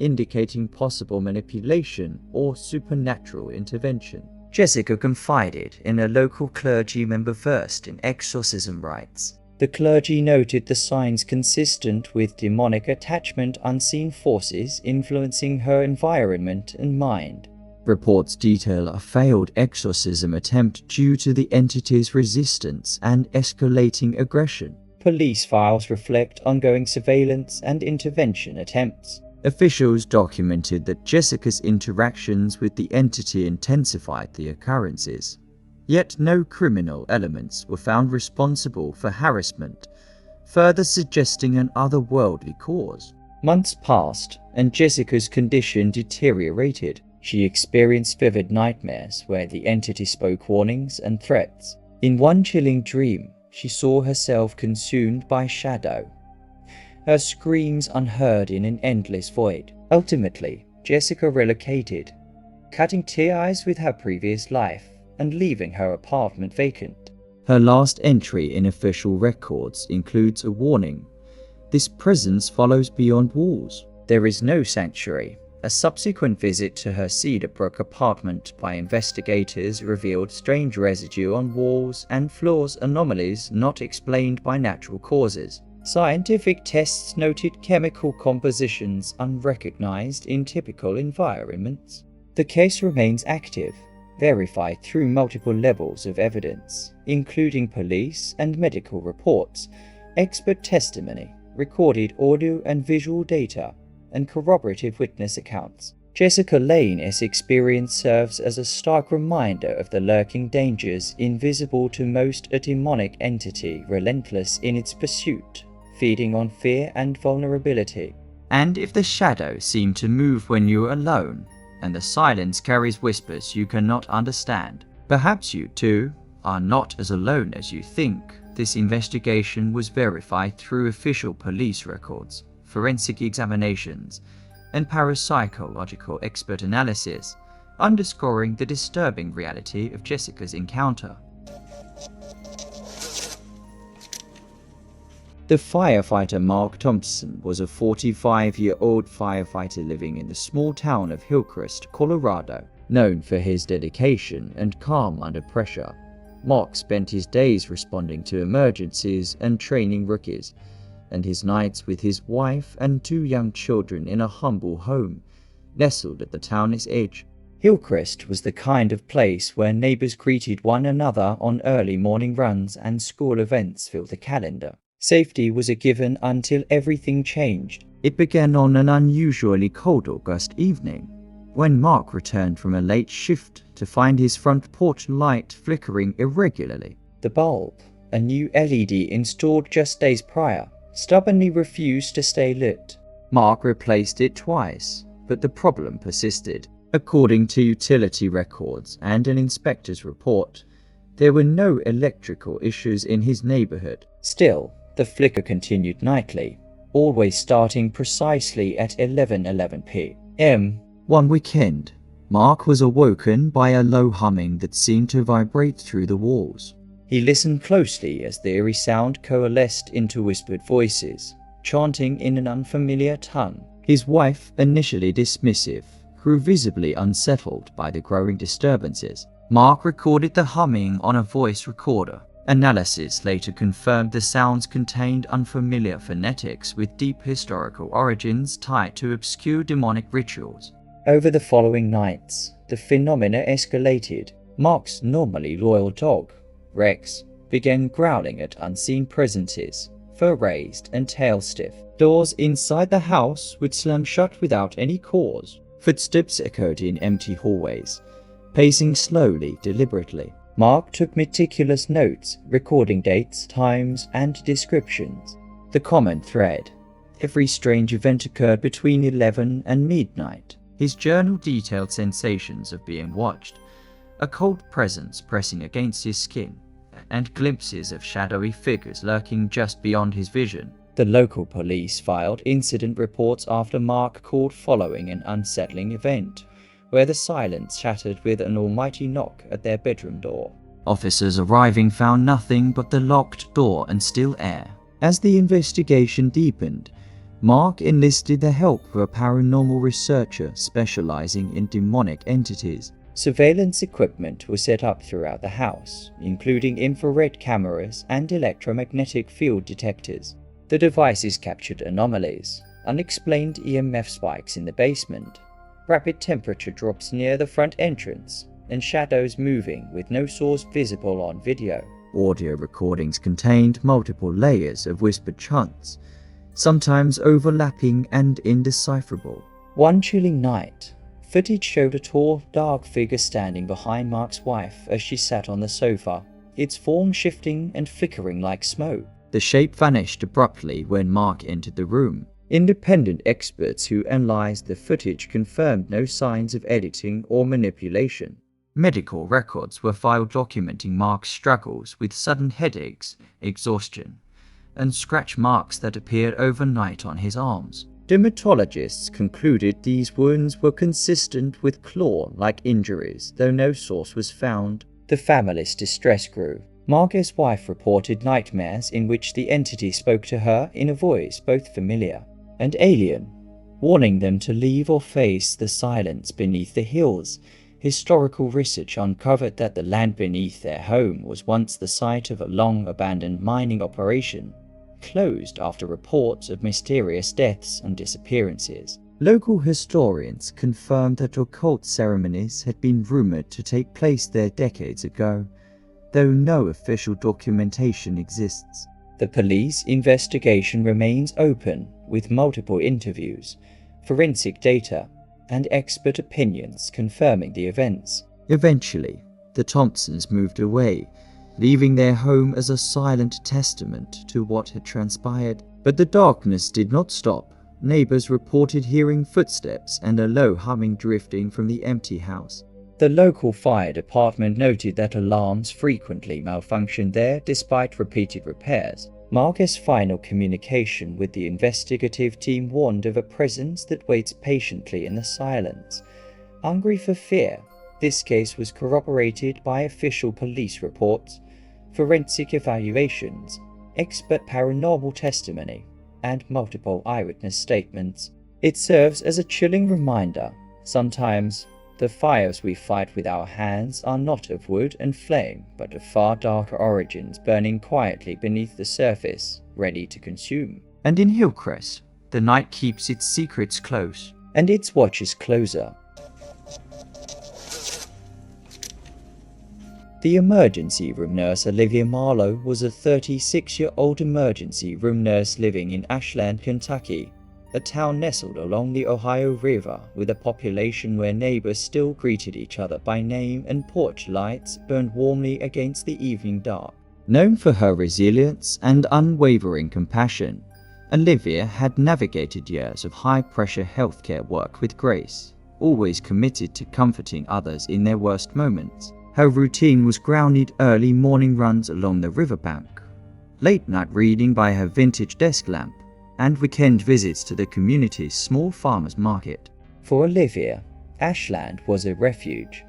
indicating possible manipulation or supernatural intervention. Jessica confided in a local clergy member versed in exorcism rites. The clergy noted the signs consistent with demonic attachment, unseen forces influencing her environment and mind. Reports detail a failed exorcism attempt due to the entity's resistance and escalating aggression. Police files reflect ongoing surveillance and intervention attempts. Officials documented that Jessica's interactions with the entity intensified the occurrences. Yet no criminal elements were found responsible for harassment, further suggesting an otherworldly cause. Months passed, and Jessica's condition deteriorated. She experienced vivid nightmares where the entity spoke warnings and threats. In one chilling dream, she saw herself consumed by shadow, her screams unheard in an endless void. Ultimately, Jessica relocated, cutting ties with her previous life and leaving her apartment vacant. Her last entry in official records includes a warning: "This presence follows beyond walls." There is no sanctuary. A subsequent visit to her Cedarbrook apartment by investigators revealed strange residue on walls and floors, anomalies not explained by natural causes. Scientific tests noted chemical compositions unrecognized in typical environments. The case remains active, verified through multiple levels of evidence, including police and medical reports, expert testimony, recorded audio and visual data, and corroborative witness accounts. Jessica Lane's experience serves as a stark reminder of the lurking dangers invisible to most, a demonic entity relentless in its pursuit, feeding on fear and vulnerability. And if the shadows seem to move when you're alone, and the silence carries whispers you cannot understand, perhaps you too are not as alone as you think. This investigation was verified through official police records, forensic examinations, and parapsychological expert analysis, underscoring the disturbing reality of Jessica's encounter. The firefighter Mark Thompson was a 45-year-old firefighter living in the small town of Hillcrest, Colorado. Known for his dedication and calm under pressure, Mark spent his days responding to emergencies and training rookies, and his nights with his wife and 2 young children in a humble home nestled at the town's edge. Hillcrest was the kind of place where neighbors greeted one another on early morning runs and school events filled the calendar. Safety was a given until everything changed. It began on an unusually cold August evening, when Mark returned from a late shift to find his front porch light flickering irregularly. The bulb, a new LED installed just days prior, stubbornly refused to stay lit. Mark replaced it twice, but the problem persisted. According to utility records and an inspector's report, there were no electrical issues in his neighborhood. Still, the flicker continued nightly, always starting precisely at 11:11 p.m. One weekend, Mark was awoken by a low humming that seemed to vibrate through the walls. He listened closely as the eerie sound coalesced into whispered voices, chanting in an unfamiliar tongue. His wife, initially dismissive, grew visibly unsettled by the growing disturbances. Mark recorded the humming on a voice recorder. Analysis later confirmed the sounds contained unfamiliar phonetics with deep historical origins tied to obscure demonic rituals. Over the following nights, the phenomena escalated. Mark's normally loyal dog, Rex, began growling at unseen presences, fur raised and tail stiff. Doors inside the house would slam shut without any cause. Footsteps echoed in empty hallways, pacing slowly, deliberately. Mark took meticulous notes, recording dates, times, and descriptions. The common thread: every strange event occurred between 11 and midnight. His journal detailed sensations of being watched, a cold presence pressing against his skin, and glimpses of shadowy figures lurking just beyond his vision. The local police filed incident reports after Mark called following an unsettling event, where the silence shattered with an almighty knock at their bedroom door. Officers arriving found nothing but the locked door and still air. As the investigation deepened, Mark enlisted the help of a paranormal researcher specializing in demonic entities. Surveillance equipment was set up throughout the house, including infrared cameras and electromagnetic field detectors. The devices captured anomalies, unexplained EMF spikes in the basement, rapid temperature drops near the front entrance, and shadows moving with no source visible on video. Audio recordings contained multiple layers of whispered chants, sometimes overlapping and indecipherable. One chilling night, footage showed a tall, dark figure standing behind Mark's wife as she sat on the sofa, its form shifting and flickering like smoke. The shape vanished abruptly when Mark entered the room. Independent experts who analyzed the footage confirmed no signs of editing or manipulation. Medical records were filed documenting Mark's struggles with sudden headaches, exhaustion, and scratch marks that appeared overnight on his arms. Dermatologists concluded these wounds were consistent with claw-like injuries, though no source was found. The family's distress grew. Mark's wife reported nightmares in which the entity spoke to her in a voice both familiar and alien, warning them to leave or face the silence beneath the hills. Historical research uncovered that the land beneath their home was once the site of a long-abandoned mining operation, closed after reports of mysterious deaths and disappearances. Local historians confirmed that occult ceremonies had been rumored to take place there decades ago, though no official documentation exists. The police investigation remains open, with multiple interviews, forensic data, and expert opinions confirming the events. Eventually, the Thompsons moved away, leaving their home as a silent testament to what had transpired. But the darkness did not stop. Neighbors reported hearing footsteps and a low humming drifting from the empty house. The local fire department noted that alarms frequently malfunctioned there despite repeated repairs. Mark's final communication with the investigative team warned of a presence that waits patiently in the silence, hungry for fear. This case was corroborated by official police reports, forensic evaluations, expert paranormal testimony, and multiple eyewitness statements. It serves as a chilling reminder. Sometimes, the fires we fight with our hands are not of wood and flame, but of far darker origins burning quietly beneath the surface, ready to consume. And in Hillcrest, the night keeps its secrets close, and its watches closer. The emergency room nurse Olivia Marlowe was a 36-year-old emergency room nurse living in Ashland, Kentucky, a town nestled along the Ohio River with a population where neighbors still greeted each other by name and porch lights burned warmly against the evening dark. Known for her resilience and unwavering compassion, Olivia had navigated years of high-pressure healthcare work with grace, always committed to comforting others in their worst moments. Her routine was grounded early morning runs along the riverbank, late-night reading by her vintage desk lamp, and weekend visits to the community's small farmers market. For Olivia, Ashland was a refuge,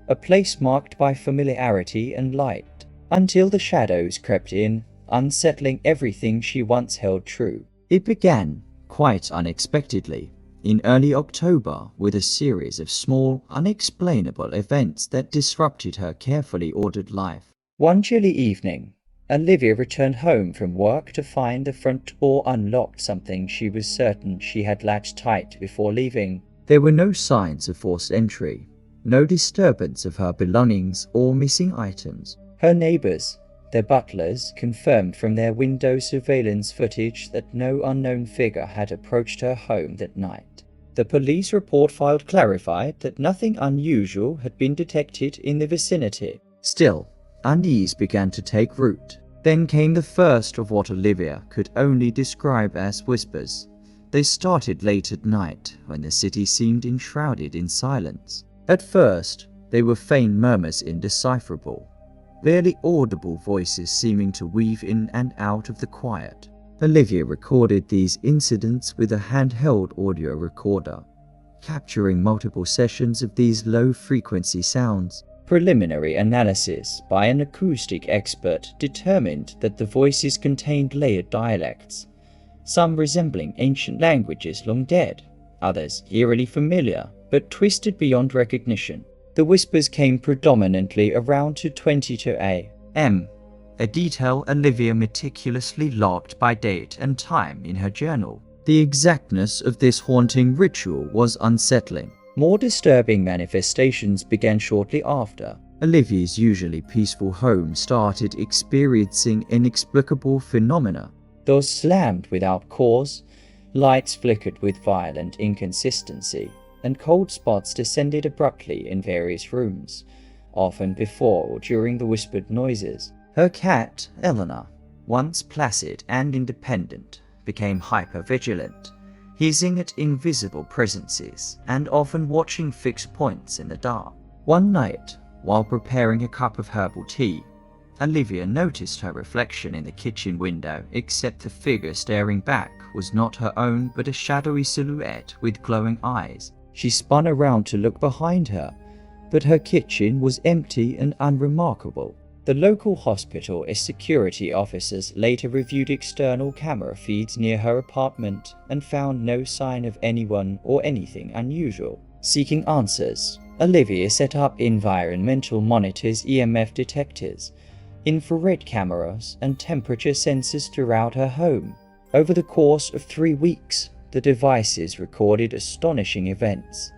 a place marked by familiarity and light, until the shadows crept in, unsettling everything she once held true. It began, quite unexpectedly, in early October with a series of small, unexplainable events that disrupted her carefully ordered life. One chilly evening, Olivia returned home from work to find the front door unlocked, something she was certain she had latched tight before leaving. There were no signs of forced entry, no disturbance of her belongings or missing items. Her neighbors, their butlers, confirmed from their window surveillance footage that no unknown figure had approached her home that night. The police report filed clarified that nothing unusual had been detected in the vicinity. Still, unease began to take root. Then came the first of what Olivia could only describe as whispers. They started late at night, when the city seemed enshrouded in silence. At first, they were faint murmurs, indecipherable, barely audible voices seeming to weave in and out of the quiet. Olivia recorded these incidents with a handheld audio recorder, capturing multiple sessions of these low-frequency sounds. Preliminary analysis by an acoustic expert determined that the voices contained layered dialects, some resembling ancient languages long dead, others eerily familiar but twisted beyond recognition. The whispers came predominantly around 2:22 a.m., a detail Olivia meticulously logged by date and time in her journal. The exactness of this haunting ritual was unsettling. More disturbing manifestations began shortly after. Olivia's usually peaceful home started experiencing inexplicable phenomena. Doors slammed without cause, lights flickered with violent inconsistency, and cold spots descended abruptly in various rooms, often before or during the whispered noises. Her cat, Eleanor, once placid and independent, became hyper-vigilant, hissing at invisible presences and often watching fixed points in the dark. One night, while preparing a cup of herbal tea, Olivia noticed her reflection in the kitchen window, except the figure staring back was not her own but a shadowy silhouette with glowing eyes. She spun around to look behind her, but her kitchen was empty and unremarkable. The local hospital and security officers later reviewed external camera feeds near her apartment and found no sign of anyone or anything unusual. Seeking answers, Olivia set up environmental monitors, EMF detectors, infrared cameras, and temperature sensors throughout her home. Over the course of 3 weeks, the devices recorded astonishing events.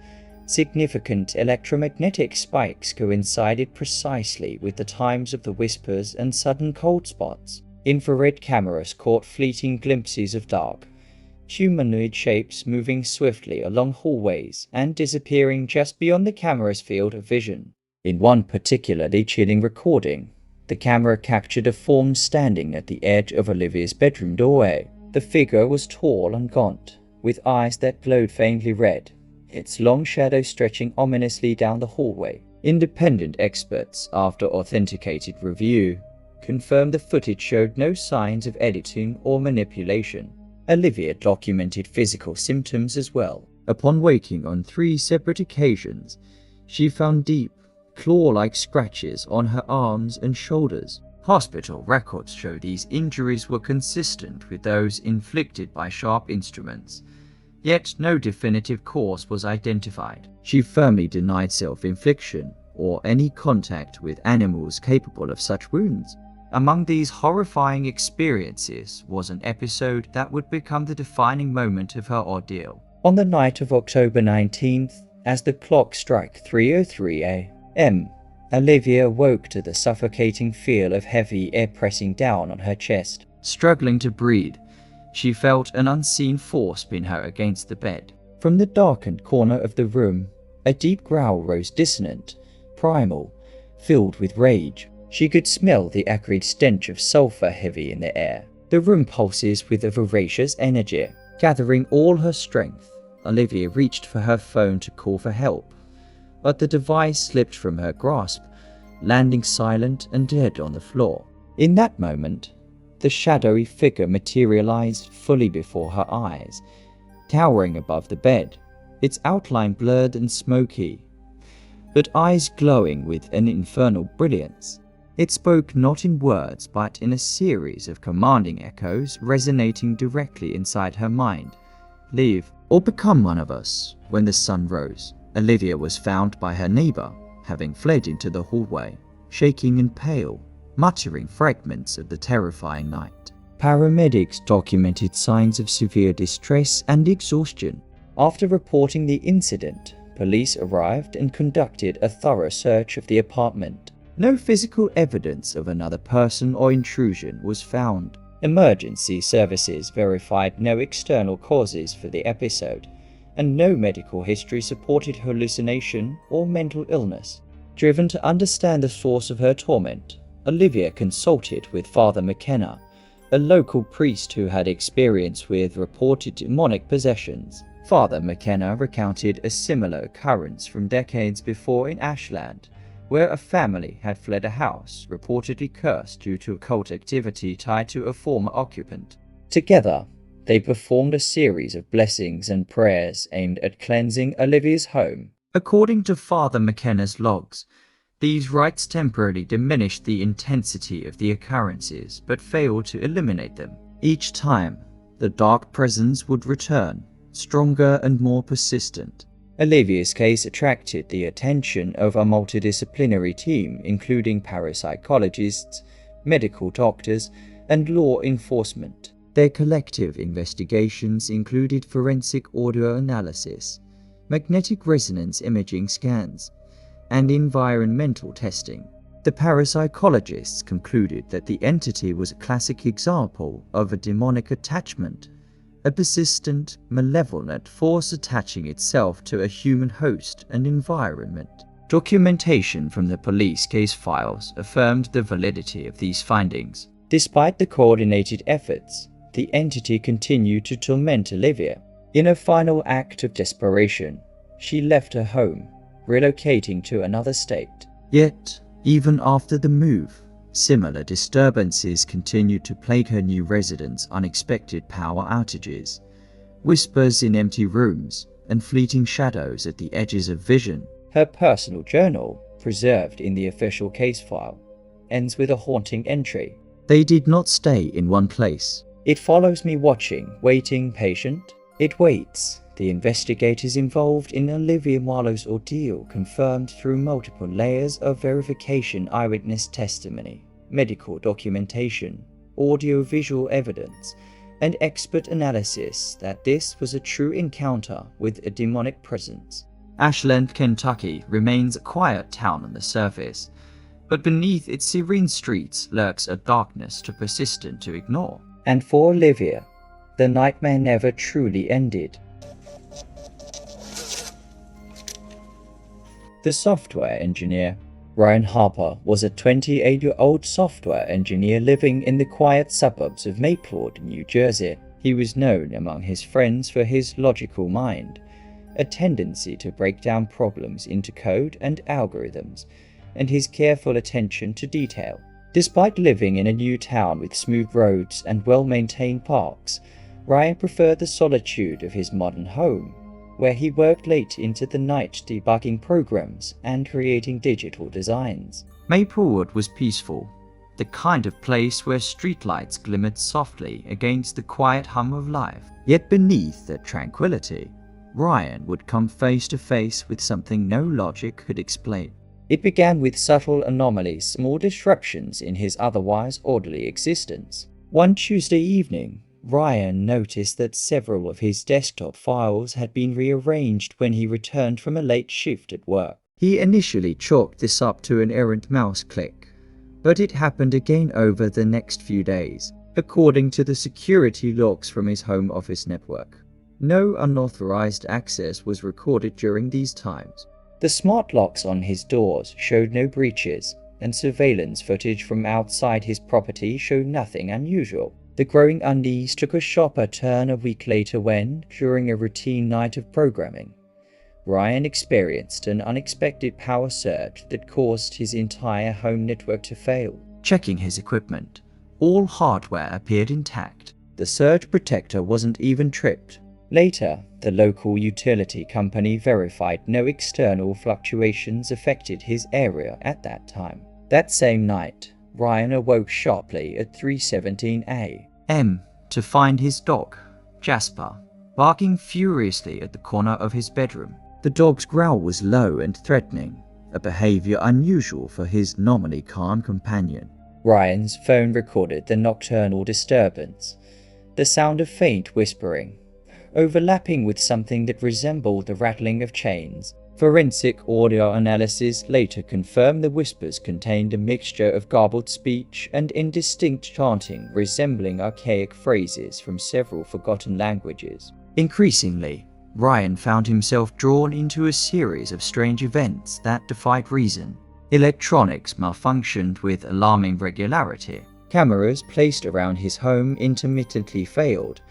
Significant electromagnetic spikes coincided precisely with the times of the whispers and sudden cold spots. Infrared cameras caught fleeting glimpses of dark, humanoid shapes moving swiftly along hallways and disappearing just beyond the camera's field of vision. In one particularly chilling recording, the camera captured a form standing at the edge of Olivia's bedroom doorway. The figure was tall and gaunt, with eyes that glowed faintly red, its long shadow stretching ominously down the hallway. Independent experts, after authenticated review, confirmed the footage showed no signs of editing or manipulation. Olivia documented physical symptoms as well. Upon waking on 3 separate occasions, she found deep, claw-like scratches on her arms and shoulders. Hospital records show these injuries were consistent with those inflicted by sharp instruments, yet no definitive cause was identified. She firmly denied self-infliction or any contact with animals capable of such wounds. Among these horrifying experiences was an episode that would become the defining moment of her ordeal. On the night of October 19th, as the clock struck 3:03 a.m., Olivia woke to the suffocating feel of heavy air pressing down on her chest. Struggling to breathe, she felt an unseen force pin her against the bed. From the darkened corner of the room, a deep growl rose, dissonant, primal, filled with rage. She could smell the acrid stench of sulfur heavy in the air. The room pulses with a voracious energy. Gathering all her strength, Olivia reached for her phone to call for help, but the device slipped from her grasp, landing silent and dead on the floor. In that moment, the shadowy figure materialized fully before her eyes, towering above the bed, its outline blurred and smoky, but eyes glowing with an infernal brilliance. It spoke not in words but in a series of commanding echoes resonating directly inside her mind. Leave, or become one of us. When the sun rose, Olivia was found by her neighbor, having fled into the hallway, shaking and pale, muttering fragments of the terrifying night. Paramedics documented signs of severe distress and exhaustion. After reporting the incident, police arrived and conducted a thorough search of the apartment. No physical evidence of another person or intrusion was found. Emergency services verified no external causes for the episode, and no medical history supported hallucination or mental illness. Driven to understand the source of her torment, Olivia consulted with Father McKenna, a local priest who had experience with reported demonic possessions. Father McKenna recounted a similar occurrence from decades before in Ashland, where a family had fled a house reportedly cursed due to occult activity tied to a former occupant. Together, they performed a series of blessings and prayers aimed at cleansing Olivia's home. According to Father McKenna's logs, these rites temporarily diminished the intensity of the occurrences but failed to eliminate them. Each time, the dark presence would return, stronger and more persistent. Olivia's case attracted the attention of a multidisciplinary team including parapsychologists, medical doctors, and law enforcement. Their collective investigations included forensic audio analysis, magnetic resonance imaging scans, and environmental testing. The parapsychologists concluded that the entity was a classic example of a demonic attachment, a persistent, malevolent force attaching itself to a human host and environment. Documentation from the police case files affirmed the validity of these findings. Despite the coordinated efforts, the entity continued to torment Olivia. In a final act of desperation, she left her home, relocating to another state. Yet, even after the move, similar disturbances continued to plague her new residence. Unexpected power outages, whispers in empty rooms, and fleeting shadows at the edges of vision. Her personal journal, preserved in the official case file, ends with a haunting entry. They did not stay in one place. It follows me watching, waiting, patient. It waits. The investigators involved in Olivia Marlowe's ordeal confirmed through multiple layers of verification, eyewitness testimony, medical documentation, audio-visual evidence, and expert analysis that this was a true encounter with a demonic presence. Ashland, Kentucky remains a quiet town on the surface, but beneath its serene streets lurks a darkness too persistent to ignore. And for Olivia, the nightmare never truly ended. The software engineer. Ryan Harper was a 28-year-old software engineer living in the quiet suburbs of Maplewood, New Jersey. He was known among his friends for his logical mind, a tendency to break down problems into code and algorithms, and his careful attention to detail. Despite living in a new town with smooth roads and well-maintained parks, Ryan preferred the solitude of his modern home, where he worked late into the night debugging programs and creating digital designs. Maplewood was peaceful, the kind of place where streetlights glimmered softly against the quiet hum of life. Yet beneath that tranquility, Ryan would come face to face with something no logic could explain. It began with subtle anomalies, small disruptions in his otherwise orderly existence. One Tuesday evening, Ryan noticed that several of his desktop files had been rearranged when he returned from a late shift at work. He initially chalked this up to an errant mouse click, but it happened again over the next few days, according to the security logs from his home office network. No unauthorized access was recorded during these times. The smart locks on his doors showed no breaches, and surveillance footage from outside his property showed nothing unusual. The growing unease took a sharper turn a week later when, during a routine night of programming, Ryan experienced an unexpected power surge that caused his entire home network to fail. Checking his equipment, all hardware appeared intact. The surge protector wasn't even tripped. Later, the local utility company verified no external fluctuations affected his area at that time. That same night, Ryan awoke sharply at 3:17 a.m. to find his dog, Jasper, barking furiously at the corner of his bedroom. The dog's growl was low and threatening, a behavior unusual for his normally calm companion. Ryan's phone recorded the nocturnal disturbance, the sound of faint whispering, overlapping with something that resembled the rattling of chains. Forensic audio analysis later confirmed the whispers contained a mixture of garbled speech and indistinct chanting resembling archaic phrases from several forgotten languages. Increasingly, Ryan found himself drawn into a series of strange events that defied reason. Electronics malfunctioned with alarming regularity. Cameras placed around his home intermittently failed,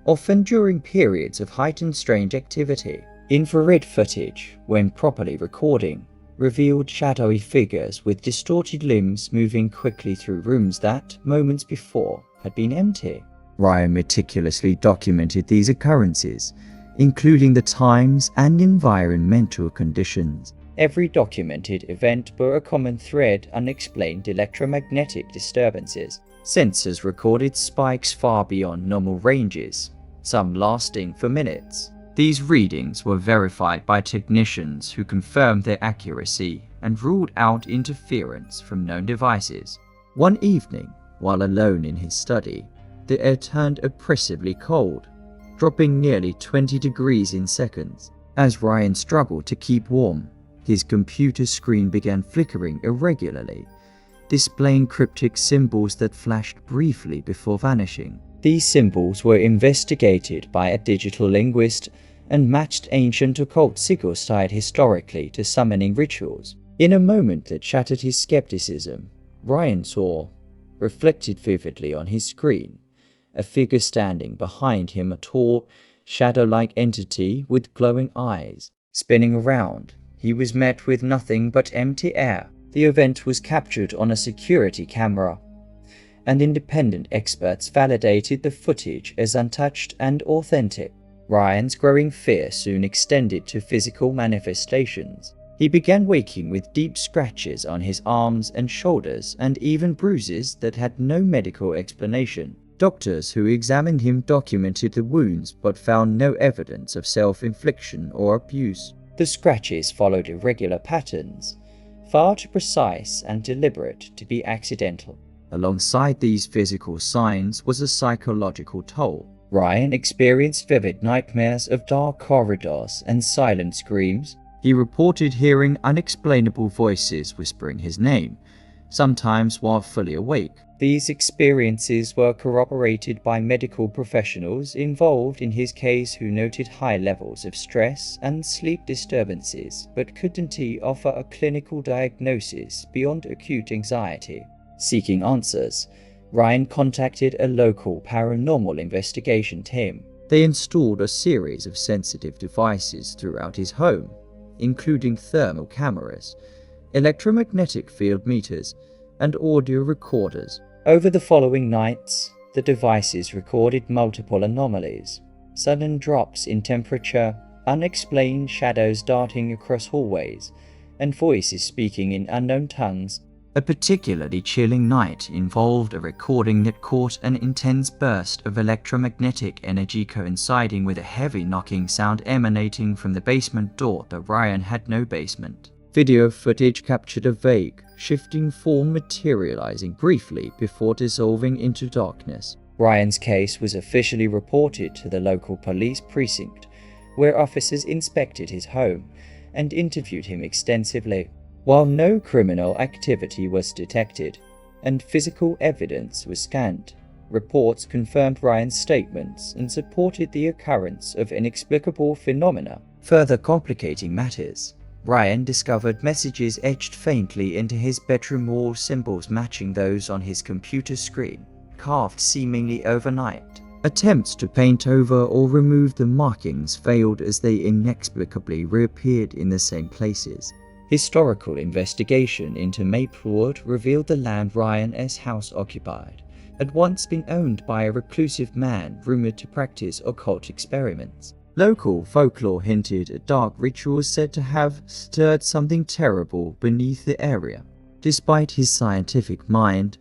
often during periods of heightened strange activity. Infrared footage, when properly recording, revealed shadowy figures with distorted limbs moving quickly through rooms that, moments before, had been empty. Ryan meticulously documented these occurrences, including the times and environmental conditions. Every documented event bore a common thread: unexplained electromagnetic disturbances. Sensors recorded spikes far beyond normal ranges, some lasting for minutes. These readings were verified by technicians who confirmed their accuracy and ruled out interference from known devices. One evening, while alone in his study, the air turned oppressively cold, dropping nearly 20 degrees in seconds. As Ryan struggled to keep warm, his computer screen began flickering irregularly, displaying cryptic symbols that flashed briefly before vanishing. These symbols were investigated by a digital linguist and matched ancient occult sigils tied historically to summoning rituals. In a moment that shattered his skepticism, Ryan saw, reflected vividly on his screen, a figure standing behind him, a tall, shadow-like entity with glowing eyes. Spinning around, he was met with nothing but empty air. The event was captured on a security camera, and independent experts validated the footage as untouched and authentic. Ryan's growing fear soon extended to physical manifestations. He began waking with deep scratches on his arms and shoulders and even bruises that had no medical explanation. Doctors who examined him documented the wounds but found no evidence of self-infliction or abuse. The scratches followed irregular patterns, far too precise and deliberate to be accidental. Alongside these physical signs was a psychological toll. Ryan experienced vivid nightmares of dark corridors and silent screams. He reported hearing unexplainable voices whispering his name, sometimes while fully awake. These experiences were corroborated by medical professionals involved in his case who noted high levels of stress and sleep disturbances but couldn't offer a clinical diagnosis beyond acute anxiety. Seeking answers, Ryan contacted a local paranormal investigation team. They installed a series of sensitive devices throughout his home, including thermal cameras, electromagnetic field meters, and audio recorders. Over the following nights, the devices recorded multiple anomalies: sudden drops in temperature, unexplained shadows darting across hallways, and voices speaking in unknown tongues. A particularly chilling night involved a recording that caught an intense burst of electromagnetic energy coinciding with a heavy knocking sound emanating from the basement door, though Ryan had no basement. Video footage captured a vague, shifting form materializing briefly before dissolving into darkness. Ryan's case was officially reported to the local police precinct, where officers inspected his home and interviewed him extensively. While no criminal activity was detected and physical evidence was scanned, reports confirmed Ryan's statements and supported the occurrence of inexplicable phenomena. Further complicating matters, Ryan discovered messages etched faintly into his bedroom wall, symbols matching those on his computer screen, carved seemingly overnight. Attempts to paint over or remove the markings failed as they inexplicably reappeared in the same places. Historical investigation into Maplewood revealed the land Ryan's house occupied had once been owned by a reclusive man rumored to practice occult experiments. Local folklore hinted at dark rituals said to have stirred something terrible beneath the area. Despite his scientific mind,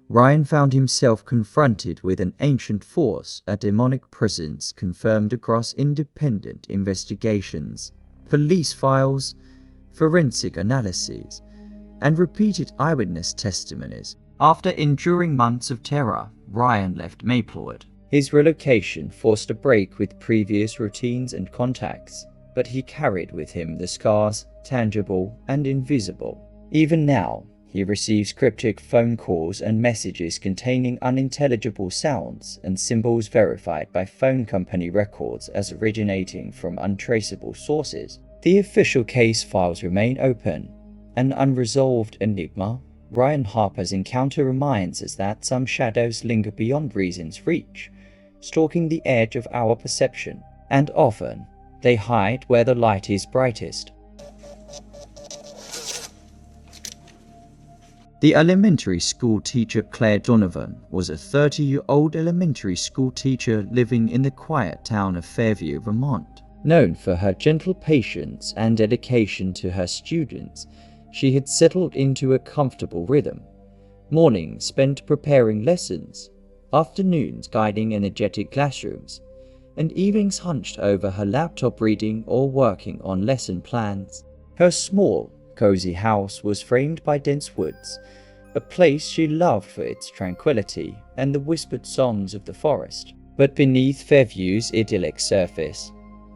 Ryan found himself confronted with an ancient force, a demonic presence confirmed across independent investigations, police files, forensic analyses, and repeated eyewitness testimonies. After enduring months of terror, Ryan left Maplewood. His relocation forced a break with previous routines and contacts, but he carried with him the scars, tangible and invisible. Even now, he receives cryptic phone calls and messages containing unintelligible sounds and symbols verified by phone company records as originating from untraceable sources. The official case files remain open, an unresolved enigma. Ryan Harper's encounter reminds us that some shadows linger beyond reason's reach, stalking the edge of our perception, and often they hide where the light is brightest. The elementary school teacher Claire Donovan was a 30-year-old elementary school teacher living in the quiet town of Fairview, Vermont. Known for her gentle patience and dedication to her students, she had settled into a comfortable rhythm. Mornings spent preparing lessons, afternoons guiding energetic classrooms, and evenings hunched over her laptop reading or working on lesson plans. Her small, cozy house was framed by dense woods, a place she loved for its tranquility and the whispered songs of the forest. But beneath Fairview's idyllic surface,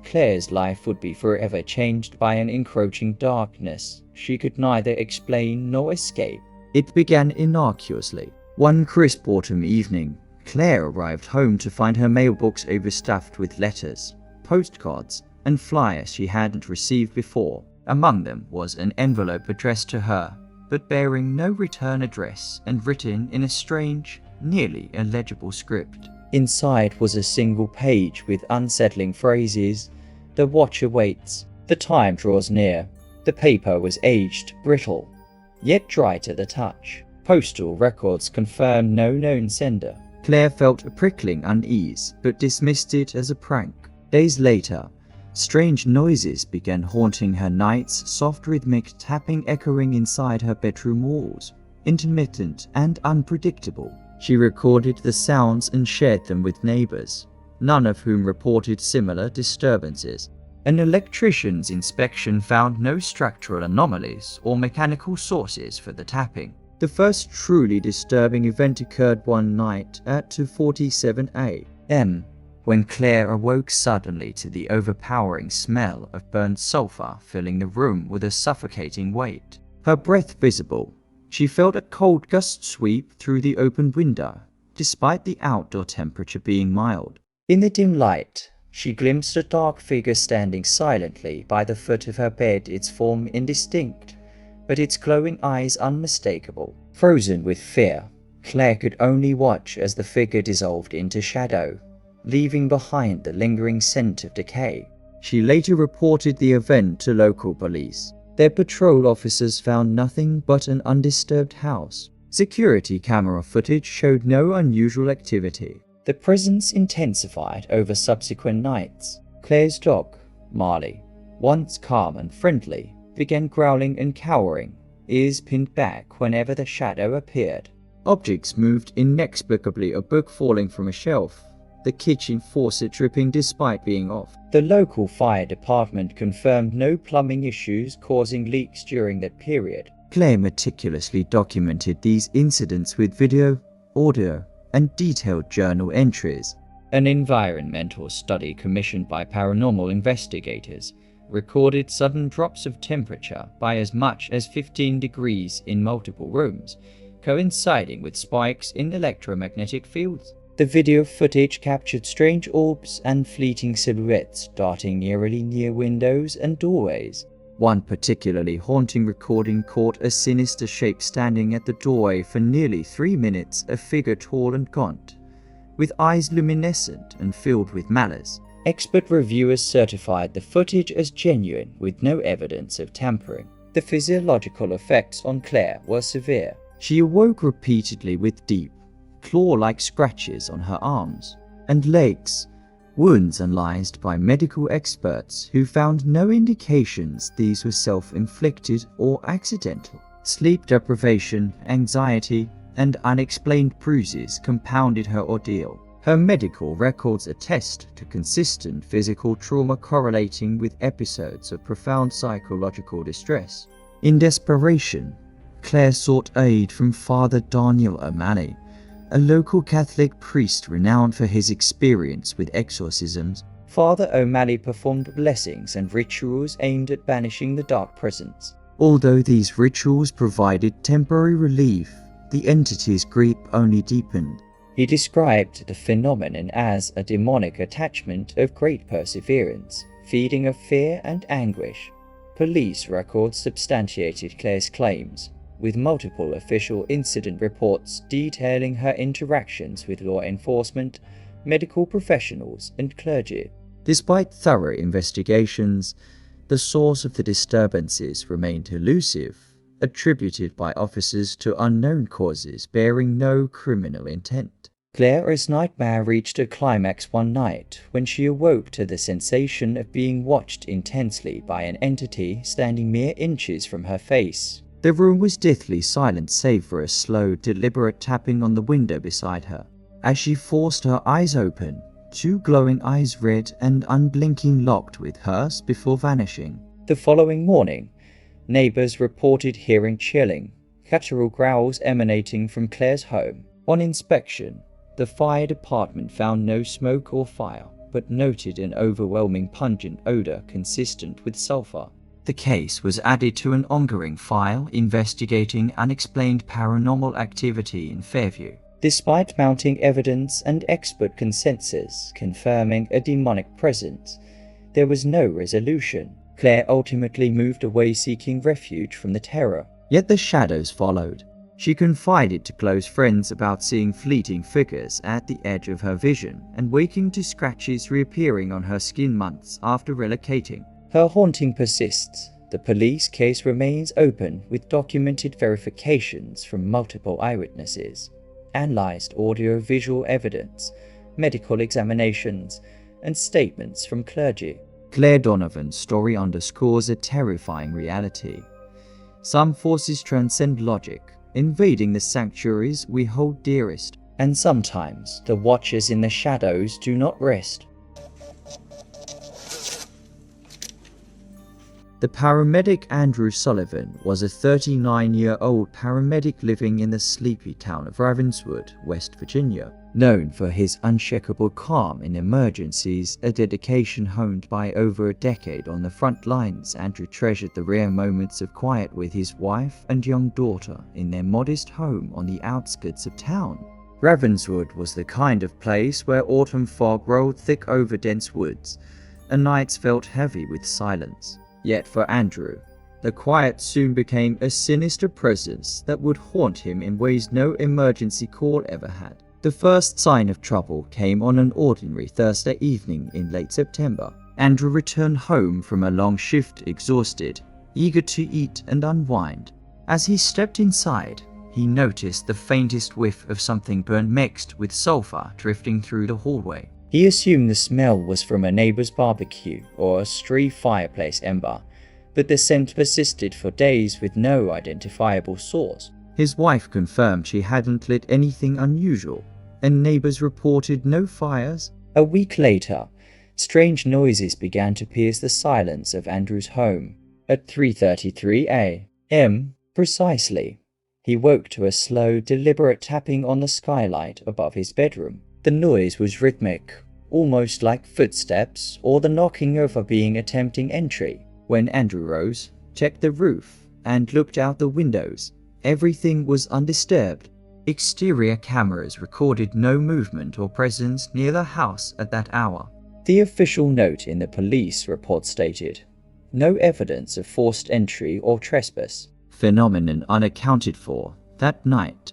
Claire's life would be forever changed by an encroaching darkness she could neither explain nor escape. It began innocuously. One crisp autumn evening, Claire arrived home to find her mailbox overstuffed with letters, postcards, and flyers she hadn't received before. Among them was an envelope addressed to her, but bearing no return address and written in a strange, nearly illegible script. Inside was a single page with unsettling phrases. "The watcher waits. The time draws near." The paper was aged, brittle, yet dry to the touch. Postal records confirmed no known sender. Claire felt a prickling unease, but dismissed it as a prank. Days later, strange noises began haunting her nights, soft rhythmic tapping echoing inside her bedroom walls, intermittent and unpredictable. She recorded the sounds and shared them with neighbors, none of whom reported similar disturbances. An electrician's inspection found no structural anomalies or mechanical sources for the tapping. The first truly disturbing event occurred one night at 2:47 a.m. when Claire awoke suddenly to the overpowering smell of burnt sulfur filling the room with a suffocating weight. Her breath visible, she felt a cold gust sweep through the open window, despite the outdoor temperature being mild. In the dim light, she glimpsed a dark figure standing silently by the foot of her bed, its form indistinct, but its glowing eyes unmistakable. Frozen with fear, Claire could only watch as the figure dissolved into shadow, leaving behind the lingering scent of decay. She later reported the event to local police. Their patrol officers found nothing but an undisturbed house. Security camera footage showed no unusual activity. The presence intensified over subsequent nights. Claire's dog, Marley, once calm and friendly, began growling and cowering, ears pinned back whenever the shadow appeared. Objects moved inexplicably, a book falling from a shelf, the kitchen faucet dripping despite being off. The local fire department confirmed no plumbing issues causing leaks during that period. Claire meticulously documented these incidents with video, audio, and detailed journal entries. An environmental study commissioned by paranormal investigators recorded sudden drops of temperature by as much as 15 degrees in multiple rooms, coinciding with spikes in electromagnetic fields. The video footage captured strange orbs and fleeting silhouettes darting eerily near windows and doorways. One particularly haunting recording caught a sinister shape standing at the doorway for nearly 3 minutes, a figure tall and gaunt, with eyes luminescent and filled with malice. Expert reviewers certified the footage as genuine with no evidence of tampering. The physiological effects on Claire were severe. She awoke repeatedly with deep, claw-like scratches on her arms and legs, wounds analyzed by medical experts who found no indications these were self-inflicted or accidental. Sleep deprivation, anxiety, and unexplained bruises compounded her ordeal. Her medical records attest to consistent physical trauma correlating with episodes of profound psychological distress. In desperation, Claire sought aid from Father Daniel O'Malley, a local Catholic priest renowned for his experience with exorcisms. Father O'Malley performed blessings and rituals aimed at banishing the dark presence. Although these rituals provided temporary relief, the entity's grip only deepened. He described the phenomenon as a demonic attachment of great perseverance, feeding of fear and anguish. Police records substantiated Claire's claims, with multiple official incident reports detailing her interactions with law enforcement, medical professionals, and clergy. Despite thorough investigations, the source of the disturbances remained elusive, attributed by officers to unknown causes bearing no criminal intent. Claire's nightmare reached a climax one night when she awoke to the sensation of being watched intensely by an entity standing mere inches from her face. The room was deathly silent save for a slow, deliberate tapping on the window beside her. As she forced her eyes open, two glowing eyes red and unblinking locked with hers before vanishing. The following morning, neighbors reported hearing chilling, guttural growls emanating from Claire's home. On inspection, the fire department found no smoke or fire, but noted an overwhelming pungent odor consistent with sulfur. The case was added to an ongoing file investigating unexplained paranormal activity in Fairview. Despite mounting evidence and expert consensus confirming a demonic presence, there was no resolution. Claire ultimately moved away seeking refuge from the terror. Yet the shadows followed. She confided to close friends about seeing fleeting figures at the edge of her vision and waking to scratches reappearing on her skin months after relocating. Her haunting persists. The police case remains open with documented verifications from multiple eyewitnesses, analyzed audio-visual evidence, medical examinations, and statements from clergy. Claire Donovan's story underscores a terrifying reality. Some forces transcend logic, invading the sanctuaries we hold dearest, and sometimes the watchers in the shadows do not rest. The paramedic Andrew Sullivan was a 39-year-old paramedic living in the sleepy town of Ravenswood, West Virginia. Known for his unshakable calm in emergencies, a dedication honed by over a decade on the front lines, Andrew treasured the rare moments of quiet with his wife and young daughter in their modest home on the outskirts of town. Ravenswood was the kind of place where autumn fog rolled thick over dense woods, and nights felt heavy with silence. Yet for Andrew, the quiet soon became a sinister presence that would haunt him in ways no emergency call ever had. The first sign of trouble came on an ordinary Thursday evening in late September. Andrew returned home from a long shift exhausted, eager to eat and unwind. As he stepped inside, he noticed the faintest whiff of something burnt mixed with sulfur drifting through the hallway. He assumed the smell was from a neighbor's barbecue or a stray fireplace ember, but the scent persisted for days with no identifiable source. His wife confirmed she hadn't lit anything unusual, and neighbors reported no fires. A week later, strange noises began to pierce the silence of Andrew's home. At 3:33 a.m. precisely, he woke to a slow, deliberate tapping on the skylight above his bedroom. The noise was rhythmic, almost like footsteps or the knocking of a being attempting entry. When Andrew rose, checked the roof, and looked out the windows, everything was undisturbed. Exterior cameras recorded no movement or presence near the house at that hour. The official note in the police report stated, "No evidence of forced entry or trespass." Phenomenon unaccounted for. That night,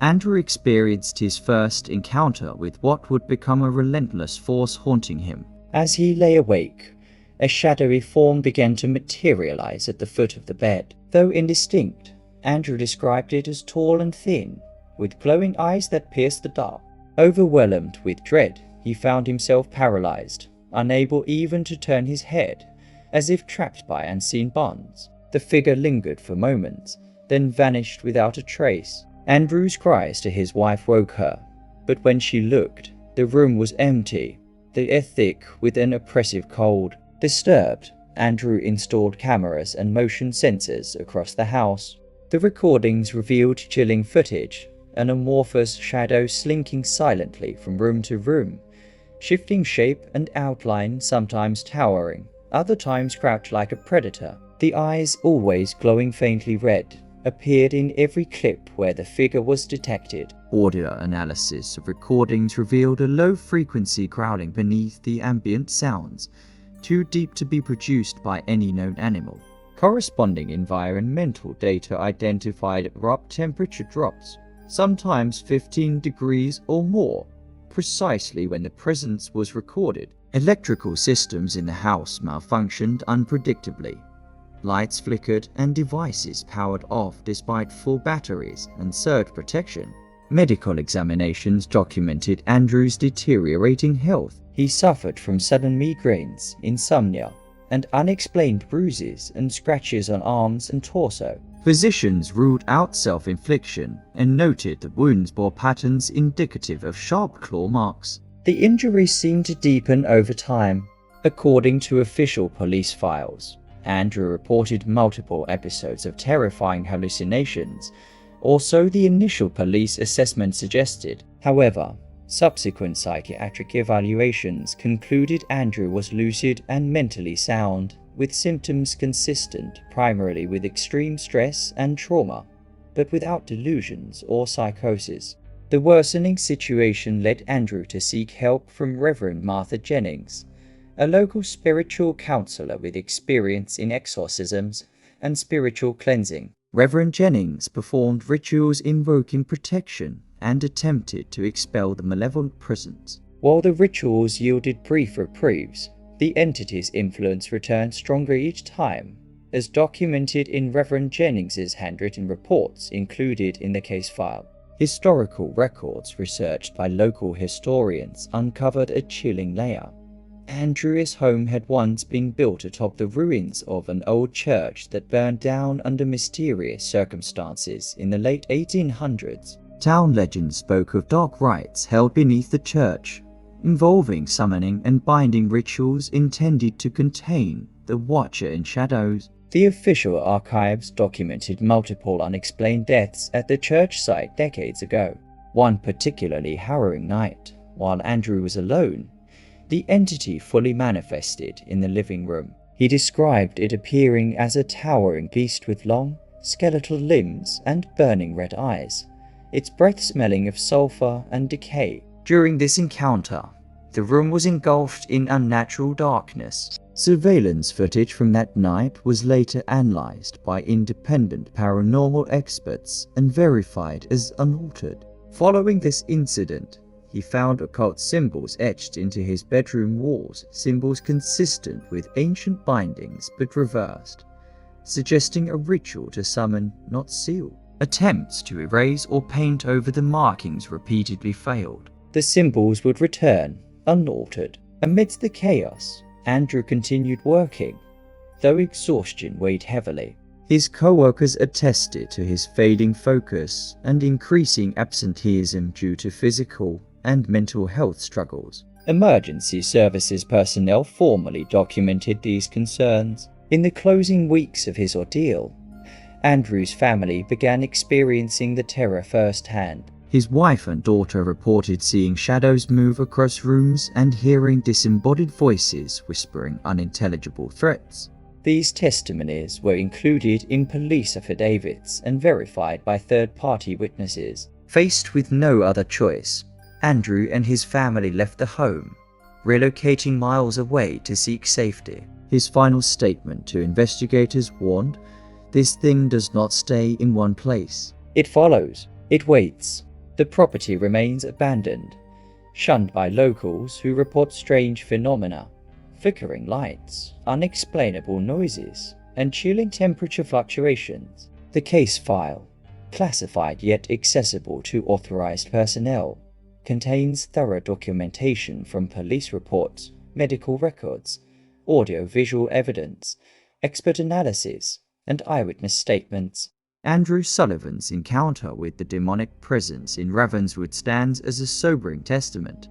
Andrew experienced his first encounter with what would become a relentless force haunting him. As he lay awake, a shadowy form began to materialize at the foot of the bed. Though indistinct, Andrew described it as tall and thin, with glowing eyes that pierced the dark. Overwhelmed with dread, he found himself paralyzed, unable even to turn his head, as if trapped by unseen bonds. The figure lingered for moments, then vanished without a trace. Andrew's cries to his wife woke her, but when she looked, the room was empty, the air thick with an oppressive cold. Disturbed, Andrew installed cameras and motion sensors across the house. The recordings revealed chilling footage, an amorphous shadow slinking silently from room to room, shifting shape and outline, sometimes towering, other times crouched like a predator. The eyes, always glowing faintly red, appeared in every clip where the figure was detected. Audio analysis of recordings revealed a low-frequency growling beneath the ambient sounds, too deep to be produced by any known animal. Corresponding environmental data identified abrupt temperature drops, sometimes 15 degrees or more, precisely when the presence was recorded. Electrical systems in the house malfunctioned unpredictably. Lights flickered and devices powered off despite full batteries and surge protection. Medical examinations documented Andrew's deteriorating health. He suffered from sudden migraines, insomnia, and unexplained bruises and scratches on arms and torso. Physicians ruled out self-infliction and noted the wounds bore patterns indicative of sharp claw marks. The injuries seemed to deepen over time. According to official police files, Andrew reported multiple episodes of terrifying hallucinations, or so the initial police assessment suggested. However, subsequent psychiatric evaluations concluded Andrew was lucid and mentally sound, with symptoms consistent primarily with extreme stress and trauma, but without delusions or psychosis. The worsening situation led Andrew to seek help from Reverend Martha Jennings, a local spiritual counselor with experience in exorcisms and spiritual cleansing. Reverend Jennings performed rituals invoking protection and attempted to expel the malevolent presence. While the rituals yielded brief reprieves, the entity's influence returned stronger each time, as documented in Reverend Jennings's handwritten reports included in the case file. Historical records researched by local historians uncovered a chilling layer. Andrew's home had once been built atop the ruins of an old church that burned down under mysterious circumstances in the late 1800s. Town legend spoke of dark rites held beneath the church, involving summoning and binding rituals intended to contain the Watcher in shadows. The official archives documented multiple unexplained deaths at the church site decades ago. One particularly harrowing night, while Andrew was alone, the entity fully manifested in the living room. He described it appearing as a towering beast with long, skeletal limbs and burning red eyes, its breath smelling of sulfur and decay. During this encounter, the room was engulfed in unnatural darkness. Surveillance footage from that night was later analyzed by independent paranormal experts and verified as unaltered. Following this incident, he found occult symbols etched into his bedroom walls, symbols consistent with ancient bindings but reversed, suggesting a ritual to summon, not seal. Attempts to erase or paint over the markings repeatedly failed. The symbols would return, unaltered. Amidst the chaos, Andrew continued working, though exhaustion weighed heavily. His co-workers attested to his fading focus and increasing absenteeism due to physical and mental health struggles. Emergency services personnel formally documented these concerns. In the closing weeks of his ordeal, Andrew's family began experiencing the terror firsthand. His wife and daughter reported seeing shadows move across rooms and hearing disembodied voices whispering unintelligible threats. These testimonies were included in police affidavits and verified by third-party witnesses. Faced with no other choice, Andrew and his family left the home, relocating miles away to seek safety. His final statement to investigators warned, "This thing does not stay in one place. It follows. It waits." The property remains abandoned, shunned by locals who report strange phenomena, flickering lights, unexplainable noises, and chilling temperature fluctuations. The case file, classified yet accessible to authorized personnel, contains thorough documentation from police reports, medical records, audio-visual evidence, expert analysis, and eyewitness statements. Andrew Sullivan's encounter with the demonic presence in Ravenswood stands as a sobering testament.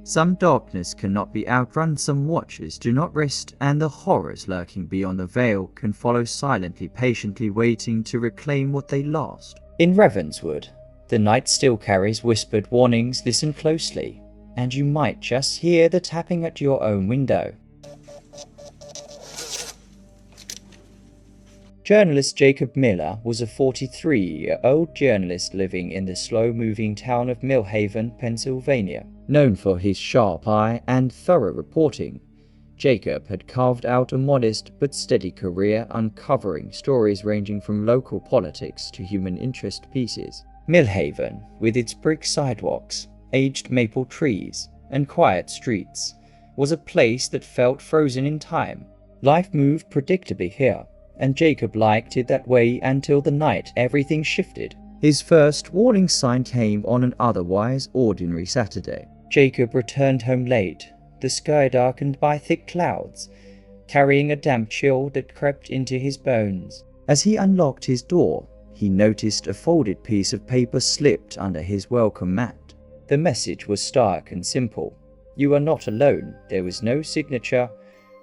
Some darkness cannot be outrun, some watchers do not rest, and the horrors lurking beyond the veil can follow silently, patiently waiting to reclaim what they lost. In Ravenswood, the night still carries whispered warnings. Listen closely, and you might just hear the tapping at your own window. Journalist Jacob Miller was a 43-year-old journalist living in the slow-moving town of Millhaven, Pennsylvania. Known for his sharp eye and thorough reporting, Jacob had carved out a modest but steady career uncovering stories ranging from local politics to human interest pieces. Millhaven, with its brick sidewalks, aged maple trees, and quiet streets, was a place that felt frozen in time. Life moved predictably here, and Jacob liked it that way until the night everything shifted. His first warning sign came on an otherwise ordinary Saturday. Jacob returned home late, the sky darkened by thick clouds, carrying a damp chill that crept into his bones. As he unlocked his door, he noticed a folded piece of paper slipped under his welcome mat. The message was stark and simple. "You are not alone." There was no signature,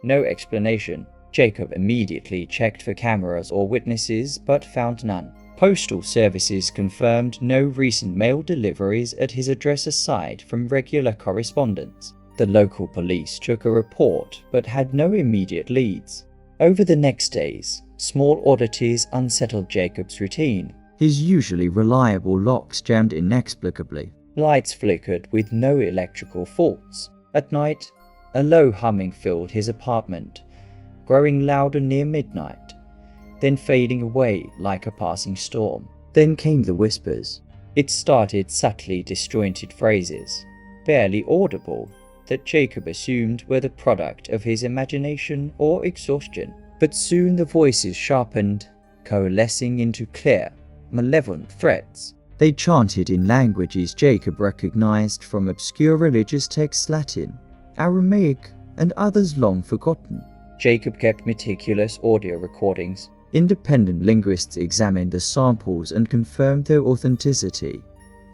no explanation. Jacob immediately checked for cameras or witnesses, but found none. Postal services confirmed no recent mail deliveries at his address aside from regular correspondence. The local police took a report, but had no immediate leads. Over the next days, small oddities unsettled Jacob's routine. His usually reliable locks jammed inexplicably. Lights flickered with no electrical faults. At night, a low humming filled his apartment, growing louder near midnight, then fading away like a passing storm. Then came the whispers. It started subtly disjointed phrases, barely audible, that Jacob assumed were the product of his imagination or exhaustion. But soon the voices sharpened, coalescing into clear, malevolent threats. They chanted in languages Jacob recognized from obscure religious texts, Latin, Aramaic, and others long forgotten. Jacob kept meticulous audio recordings. Independent linguists examined the samples and confirmed their authenticity,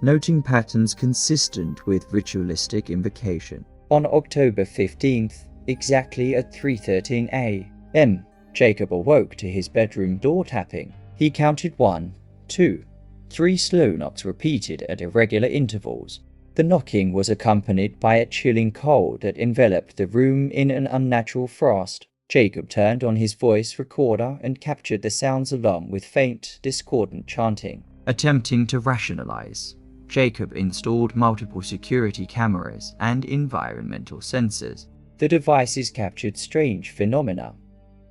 noting patterns consistent with ritualistic invocation. On October 15th, exactly at 3:13 a.m., Jacob awoke to his bedroom door tapping. He counted 1, 2, 3 slow knocks repeated at irregular intervals. The knocking was accompanied by a chilling cold that enveloped the room in an unnatural frost. Jacob turned on his voice recorder and captured the sounds along with faint, discordant chanting. Attempting to rationalize, Jacob installed multiple security cameras and environmental sensors. The devices captured strange phenomena.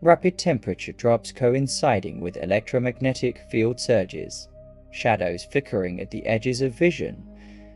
Rapid temperature drops coinciding with electromagnetic field surges, shadows flickering at the edges of vision,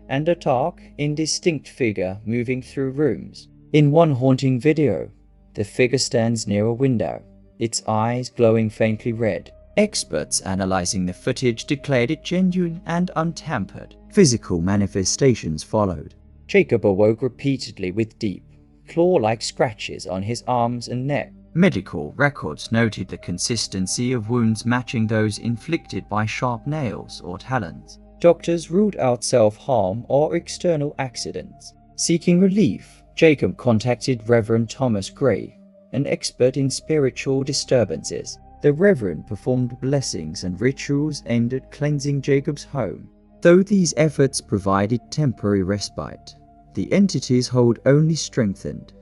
and a dark, indistinct figure moving through rooms. In one haunting video, the figure stands near a window, its eyes glowing faintly red. Experts analyzing the footage declared it genuine and untampered. Physical manifestations followed. Jacob awoke repeatedly with deep, claw-like scratches on his arms and neck. Medical records noted the consistency of wounds matching those inflicted by sharp nails or talons. Doctors ruled out self-harm or external accidents. Seeking relief, Jacob contacted Reverend Thomas Gray, an expert in spiritual disturbances. The Reverend performed blessings and rituals aimed at cleansing Jacob's home. Though these efforts provided temporary respite, the entity's hold only strengthened,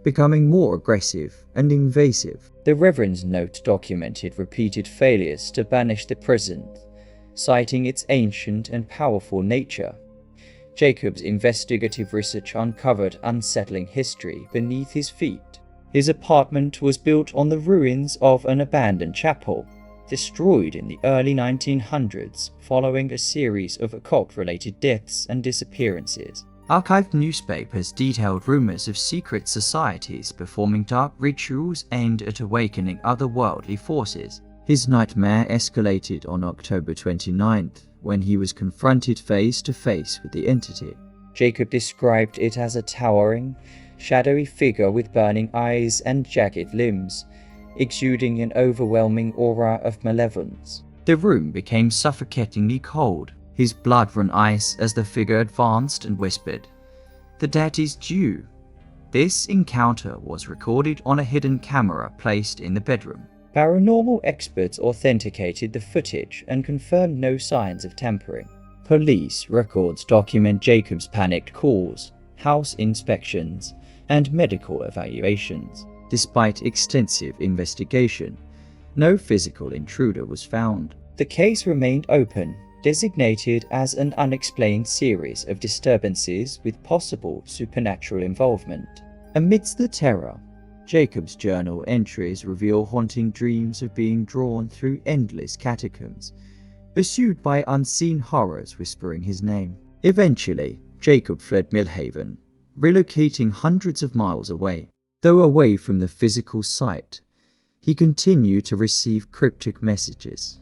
becoming more aggressive and invasive. The Reverend's note documented repeated failures to banish the present, citing its ancient and powerful nature. Jacob's investigative research uncovered unsettling history beneath his feet. His apartment was built on the ruins of an abandoned chapel, destroyed in the early 1900s following a series of occult-related deaths and disappearances. Archived newspapers detailed rumors of secret societies performing dark rituals aimed at awakening otherworldly forces. His nightmare escalated on October 29th, when he was confronted face to face with the entity. Jacob described it as a towering, shadowy figure with burning eyes and jagged limbs, exuding an overwhelming aura of malevolence. The room became suffocatingly cold. His blood ran ice as the figure advanced and whispered, "The debt is due." This encounter was recorded on a hidden camera placed in the bedroom. Paranormal experts authenticated the footage and confirmed no signs of tampering. Police records document Jacob's panicked calls, house inspections, and medical evaluations. Despite extensive investigation, no physical intruder was found. The case remained open, designated as an unexplained series of disturbances with possible supernatural involvement. Amidst the terror, Jacob's journal entries reveal haunting dreams of being drawn through endless catacombs, pursued by unseen horrors whispering his name. Eventually, Jacob fled Millhaven, relocating hundreds of miles away. Though away from the physical site, he continued to receive cryptic messages,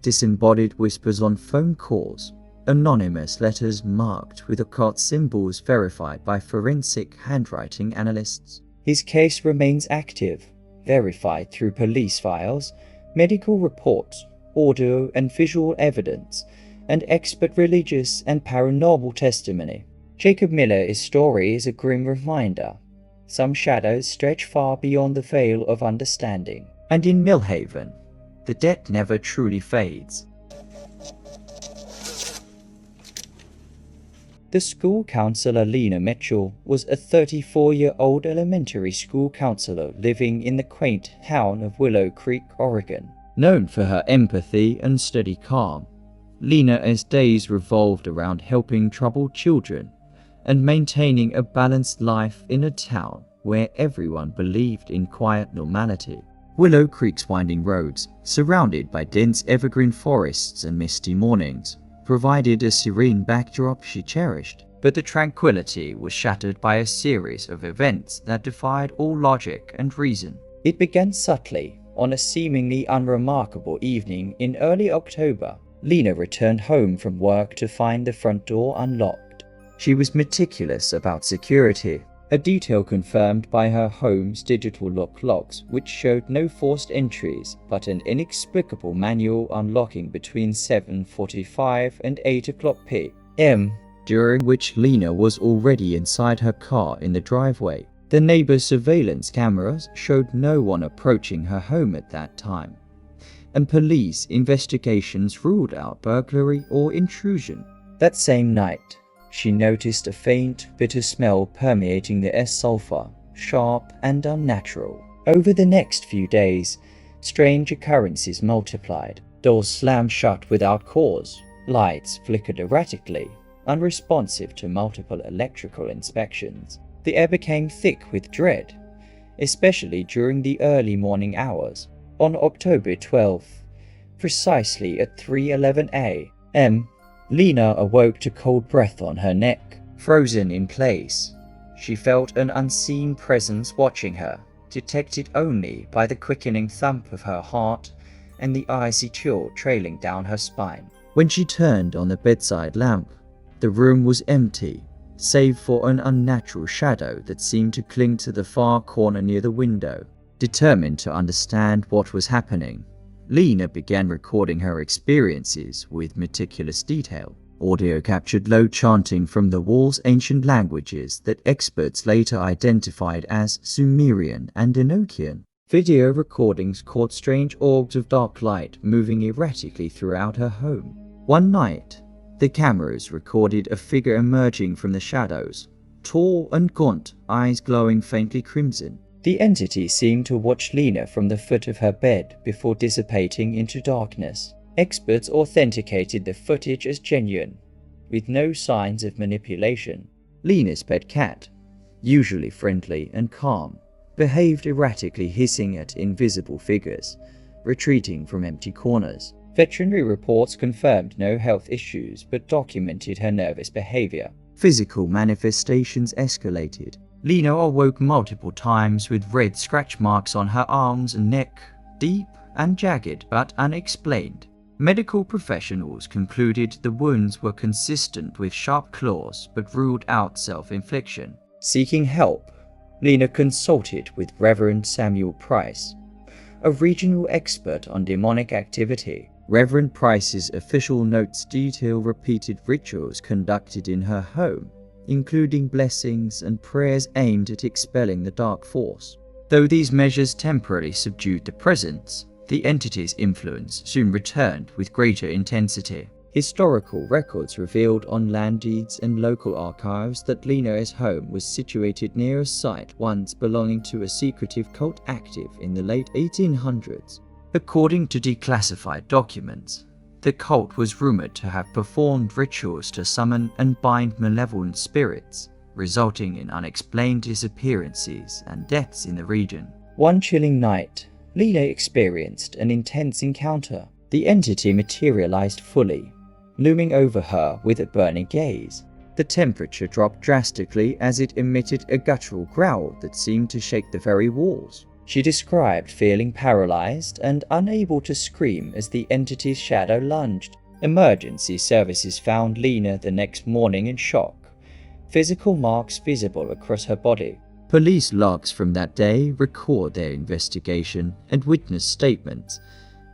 disembodied whispers on phone calls, anonymous letters marked with occult symbols verified by forensic handwriting analysts. His case remains active, verified through police files, medical reports, audio and visual evidence, and expert religious and paranormal testimony. Jacob Miller's story is a grim reminder. Some shadows stretch far beyond the veil of understanding. And in Millhaven, the dead never truly fades. The school counselor Lena Mitchell was a 34-year-old elementary school counselor living in the quaint town of Willow Creek, Oregon. Known for her empathy and steady calm, Lena's days revolved around helping troubled children and maintaining a balanced life in a town where everyone believed in quiet normality. Willow Creek's winding roads, surrounded by dense evergreen forests and misty mornings, provided a serene backdrop she cherished. But the tranquility was shattered by a series of events that defied all logic and reason. It began subtly. On a seemingly unremarkable evening in early October, Lena returned home from work to find the front door unlocked. She was meticulous about security, a detail confirmed by her home's digital locks, which showed no forced entries but an inexplicable manual unlocking between 7:45 and 8 o'clock p.m., during which Lena was already inside her car in the driveway. The neighbor's surveillance cameras showed no one approaching her home at that time, and police investigations ruled out burglary or intrusion. That same night, she noticed a faint, bitter smell permeating the air, sulfur, sharp and unnatural. Over the next few days, strange occurrences multiplied. Doors slammed shut without cause, lights flickered erratically, unresponsive to multiple electrical inspections. The air became thick with dread, especially during the early morning hours. On October 12th, precisely at 3:11 a.m., Lena awoke to cold breath on her neck, frozen in place. She felt an unseen presence watching her, detected only by the quickening thump of her heart and the icy chill trailing down her spine. When she turned on the bedside lamp, the room was empty, save for an unnatural shadow that seemed to cling to the far corner near the window. Determined to understand what was happening, Lena began recording her experiences with meticulous detail. Audio captured low chanting from the wall's ancient languages that experts later identified as Sumerian and Inoducion. Video recordings caught strange orbs of dark light moving erratically throughout her home. One night, the cameras recorded a figure emerging from the shadows, tall and gaunt, eyes glowing faintly crimson. The entity seemed to watch Lena from the foot of her bed before dissipating into darkness. Experts authenticated the footage as genuine, with no signs of manipulation. Lena's pet cat, usually friendly and calm, behaved erratically, hissing at invisible figures, retreating from empty corners. Veterinary reports confirmed no health issues but documented her nervous behavior. Physical manifestations escalated. Lena awoke multiple times with red scratch marks on her arms and neck, deep and jagged but unexplained. Medical professionals concluded the wounds were consistent with sharp claws but ruled out self-infliction. Seeking help, Lena consulted with Reverend Samuel Price, a regional expert on demonic activity. Reverend Price's official notes detail repeated rituals conducted in her home, including blessings and prayers aimed at expelling the dark force. Though these measures temporarily subdued the presence, the entity's influence soon returned with greater intensity. Historical records revealed on land deeds and local archives that Lena's home was situated near a site once belonging to a secretive cult active in the late 1800s. According to declassified documents, the cult was rumored to have performed rituals to summon and bind malevolent spirits, resulting in unexplained disappearances and deaths in the region. One chilling night, Lena experienced an intense encounter. The entity materialized fully, looming over her with a burning gaze. The temperature dropped drastically as it emitted a guttural growl that seemed to shake the very walls. She described feeling paralyzed and unable to scream as the entity's shadow lunged. Emergency services found Lena the next morning in shock, physical marks visible across her body. Police logs from that day record their investigation and witness statements,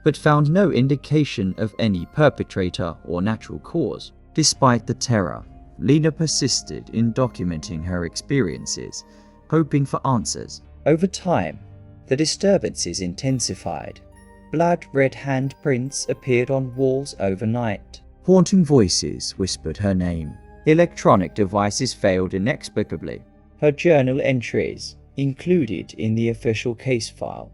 but found no indication of any perpetrator or natural cause. Despite the terror, Lena persisted in documenting her experiences, hoping for answers. Over time, the disturbances intensified. Blood-red handprints appeared on walls overnight. Haunting voices whispered her name. Electronic devices failed inexplicably. Her journal entries, included in the official case file,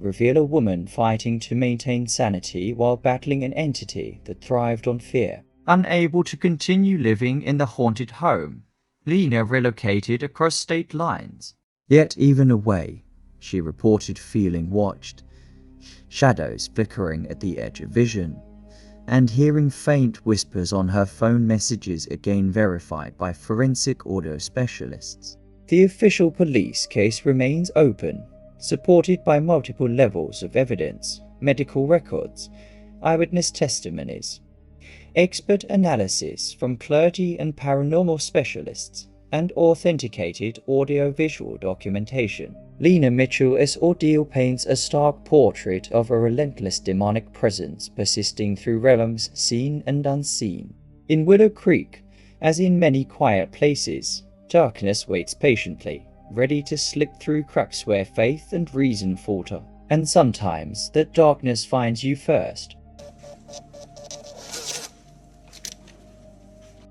reveal a woman fighting to maintain sanity while battling an entity that thrived on fear. Unable to continue living in the haunted home, Lena relocated across state lines. Yet even away, she reported feeling watched, shadows flickering at the edge of vision, and hearing faint whispers on her phone messages, again verified by forensic audio specialists. The official police case remains open, supported by multiple levels of evidence, medical records, eyewitness testimonies, expert analysis from clergy and paranormal specialists, and authenticated audio-visual documentation. Lena Mitchell's ordeal paints a stark portrait of a relentless demonic presence persisting through realms seen and unseen. In Willow Creek, as in many quiet places, darkness waits patiently, ready to slip through cracks where faith and reason falter. And sometimes that darkness finds you first.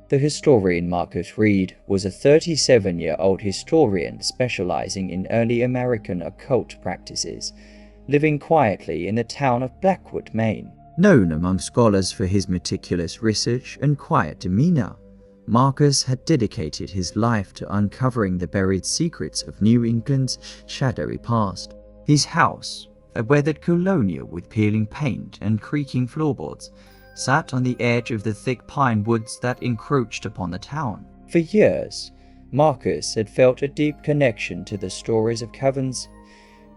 The historian Marcus Reed was a 37-year-old historian specializing in early American occult practices, living quietly in the town of Blackwood, Maine. Known among scholars for his meticulous research and quiet demeanor, Marcus had dedicated his life to uncovering the buried secrets of New England's shadowy past. His house, a weathered colonial with peeling paint and creaking floorboards, sat on the edge of the thick pine woods that encroached upon the town. For years, Marcus had felt a deep connection to the stories of covens,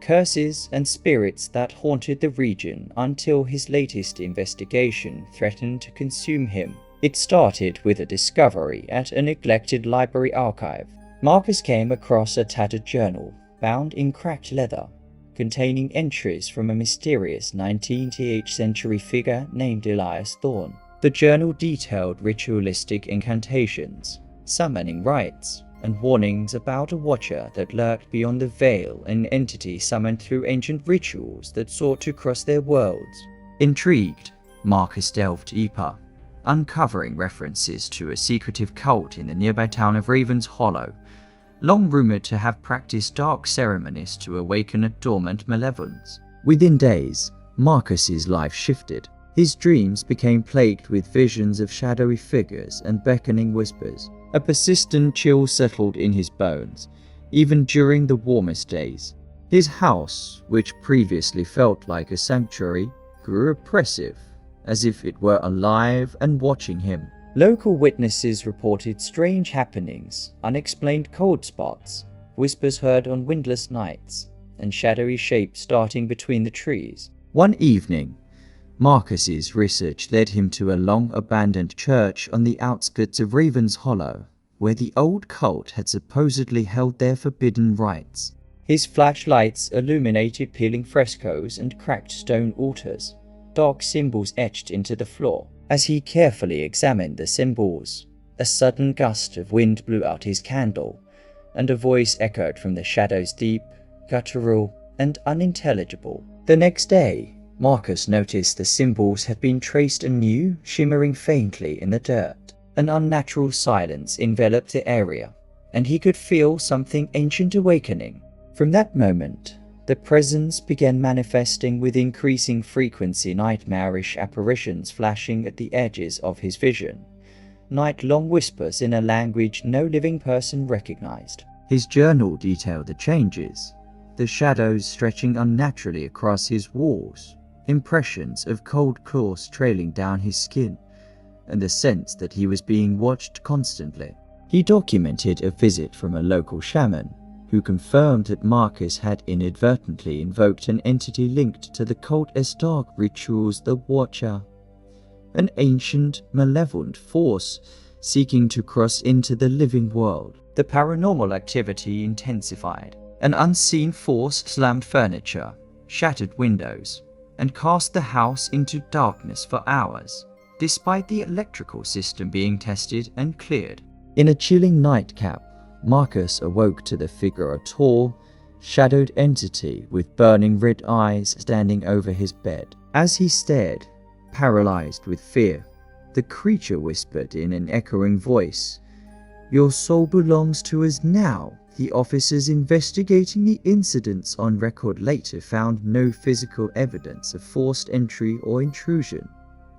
curses, and spirits that haunted the region until his latest investigation threatened to consume him. It started with a discovery at a neglected library archive. Marcus came across a tattered journal, bound in cracked leather, containing entries from a mysterious 19th century figure named Elias Thorne. The journal detailed ritualistic incantations, summoning rites, and warnings about a watcher that lurked beyond the veil, an entity summoned through ancient rituals that sought to cross their worlds. Intrigued, Marcus delved deeper, uncovering references to a secretive cult in the nearby town of Ravens Hollow, long rumored to have practiced dark ceremonies to awaken a dormant malevolence. Within days, Marcus's life shifted. His dreams became plagued with visions of shadowy figures and beckoning whispers. A persistent chill settled in his bones, even during the warmest days. His house, which previously felt like a sanctuary, grew oppressive, as if it were alive and watching him. Local witnesses reported strange happenings, unexplained cold spots, whispers heard on windless nights, and shadowy shapes darting between the trees. One evening, Marcus's research led him to a long-abandoned church on the outskirts of Ravens Hollow, where the old cult had supposedly held their forbidden rites. His flashlights illuminated peeling frescoes and cracked stone altars, dark symbols etched into the floor. As he carefully examined the symbols, a sudden gust of wind blew out his candle, and a voice echoed from the shadows, deep, guttural, and unintelligible. The next day, Marcus noticed the symbols had been traced anew, shimmering faintly in the dirt. An unnatural silence enveloped the area, and he could feel something ancient awakening. From that moment, the presence began manifesting with increasing frequency, nightmarish apparitions flashing at the edges of his vision, night-long whispers in a language no living person recognized. His journal detailed the changes, the shadows stretching unnaturally across his walls, impressions of cold claws trailing down his skin, and the sense that he was being watched constantly. He documented a visit from a local shaman, who confirmed that Marcus had inadvertently invoked an entity linked to the cult's dark rituals, the Watcher, an ancient, malevolent force seeking to cross into the living world. The paranormal activity intensified. An unseen force slammed furniture, shattered windows, and cast the house into darkness for hours, despite the electrical system being tested and cleared. In a chilling nightcap, Marcus awoke to the figure of a tall, shadowed entity with burning red eyes standing over his bed. As he stared, paralyzed with fear, the creature whispered in an echoing voice, "Your soul belongs to us now." The officers investigating the incidents on record later found no physical evidence of forced entry or intrusion,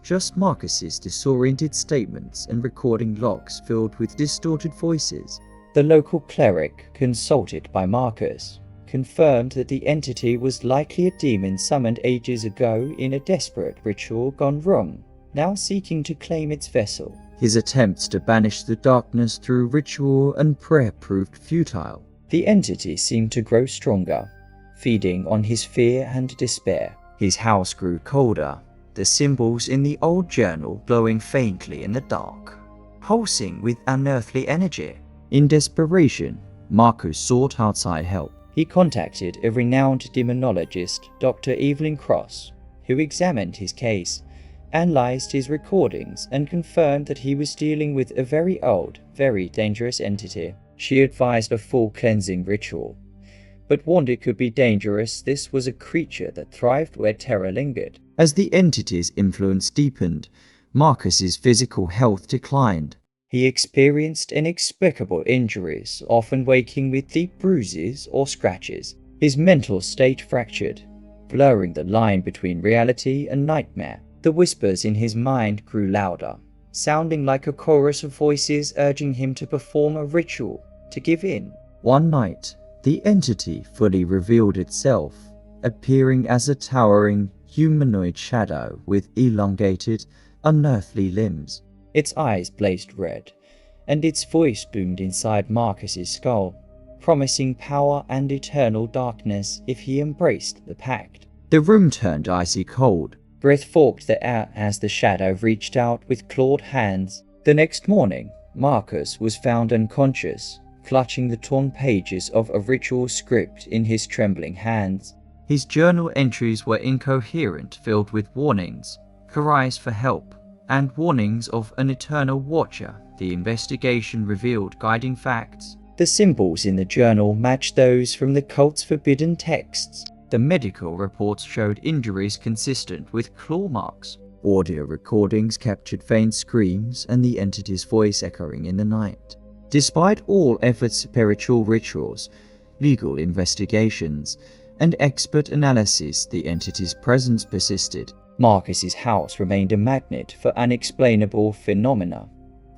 just Marcus's disoriented statements and recording logs filled with distorted voices. The local cleric, consulted by Marcus, confirmed that the entity was likely a demon summoned ages ago in a desperate ritual gone wrong, now seeking to claim its vessel. His attempts to banish the darkness through ritual and prayer proved futile. The entity seemed to grow stronger, feeding on his fear and despair. His house grew colder, the symbols in the old journal glowing faintly in the dark, pulsing with unearthly energy. In desperation, Marcus sought outside help. He contacted a renowned demonologist, Dr. Evelyn Cross, who examined his case, analyzed his recordings, and confirmed that he was dealing with a very old, very dangerous entity. She advised a full cleansing ritual, but warned it could be dangerous. This was a creature that thrived where terror lingered. As the entity's influence deepened, Marcus's physical health declined. He experienced inexplicable injuries, often waking with deep bruises or scratches. His mental state fractured, blurring the line between reality and nightmare. The whispers in his mind grew louder, sounding like a chorus of voices urging him to perform a ritual, to give in. One night, the entity fully revealed itself, appearing as a towering, humanoid shadow with elongated, unearthly limbs. Its eyes blazed red, and its voice boomed inside Marcus's skull, promising power and eternal darkness if he embraced the pact. The room turned icy cold. Breath forked the air as the shadow reached out with clawed hands. The next morning, Marcus was found unconscious, clutching the torn pages of a ritual script in his trembling hands. His journal entries were incoherent, filled with warnings, cries for help, and warnings of an eternal watcher. The investigation revealed guiding facts. The symbols in the journal matched those from the cult's forbidden texts. The medical reports showed injuries consistent with claw marks. Audio recordings captured faint screams and the entity's voice echoing in the night. Despite all efforts, spiritual rituals, legal investigations, and expert analysis, the entity's presence persisted. Marcus's house remained a magnet for unexplainable phenomena.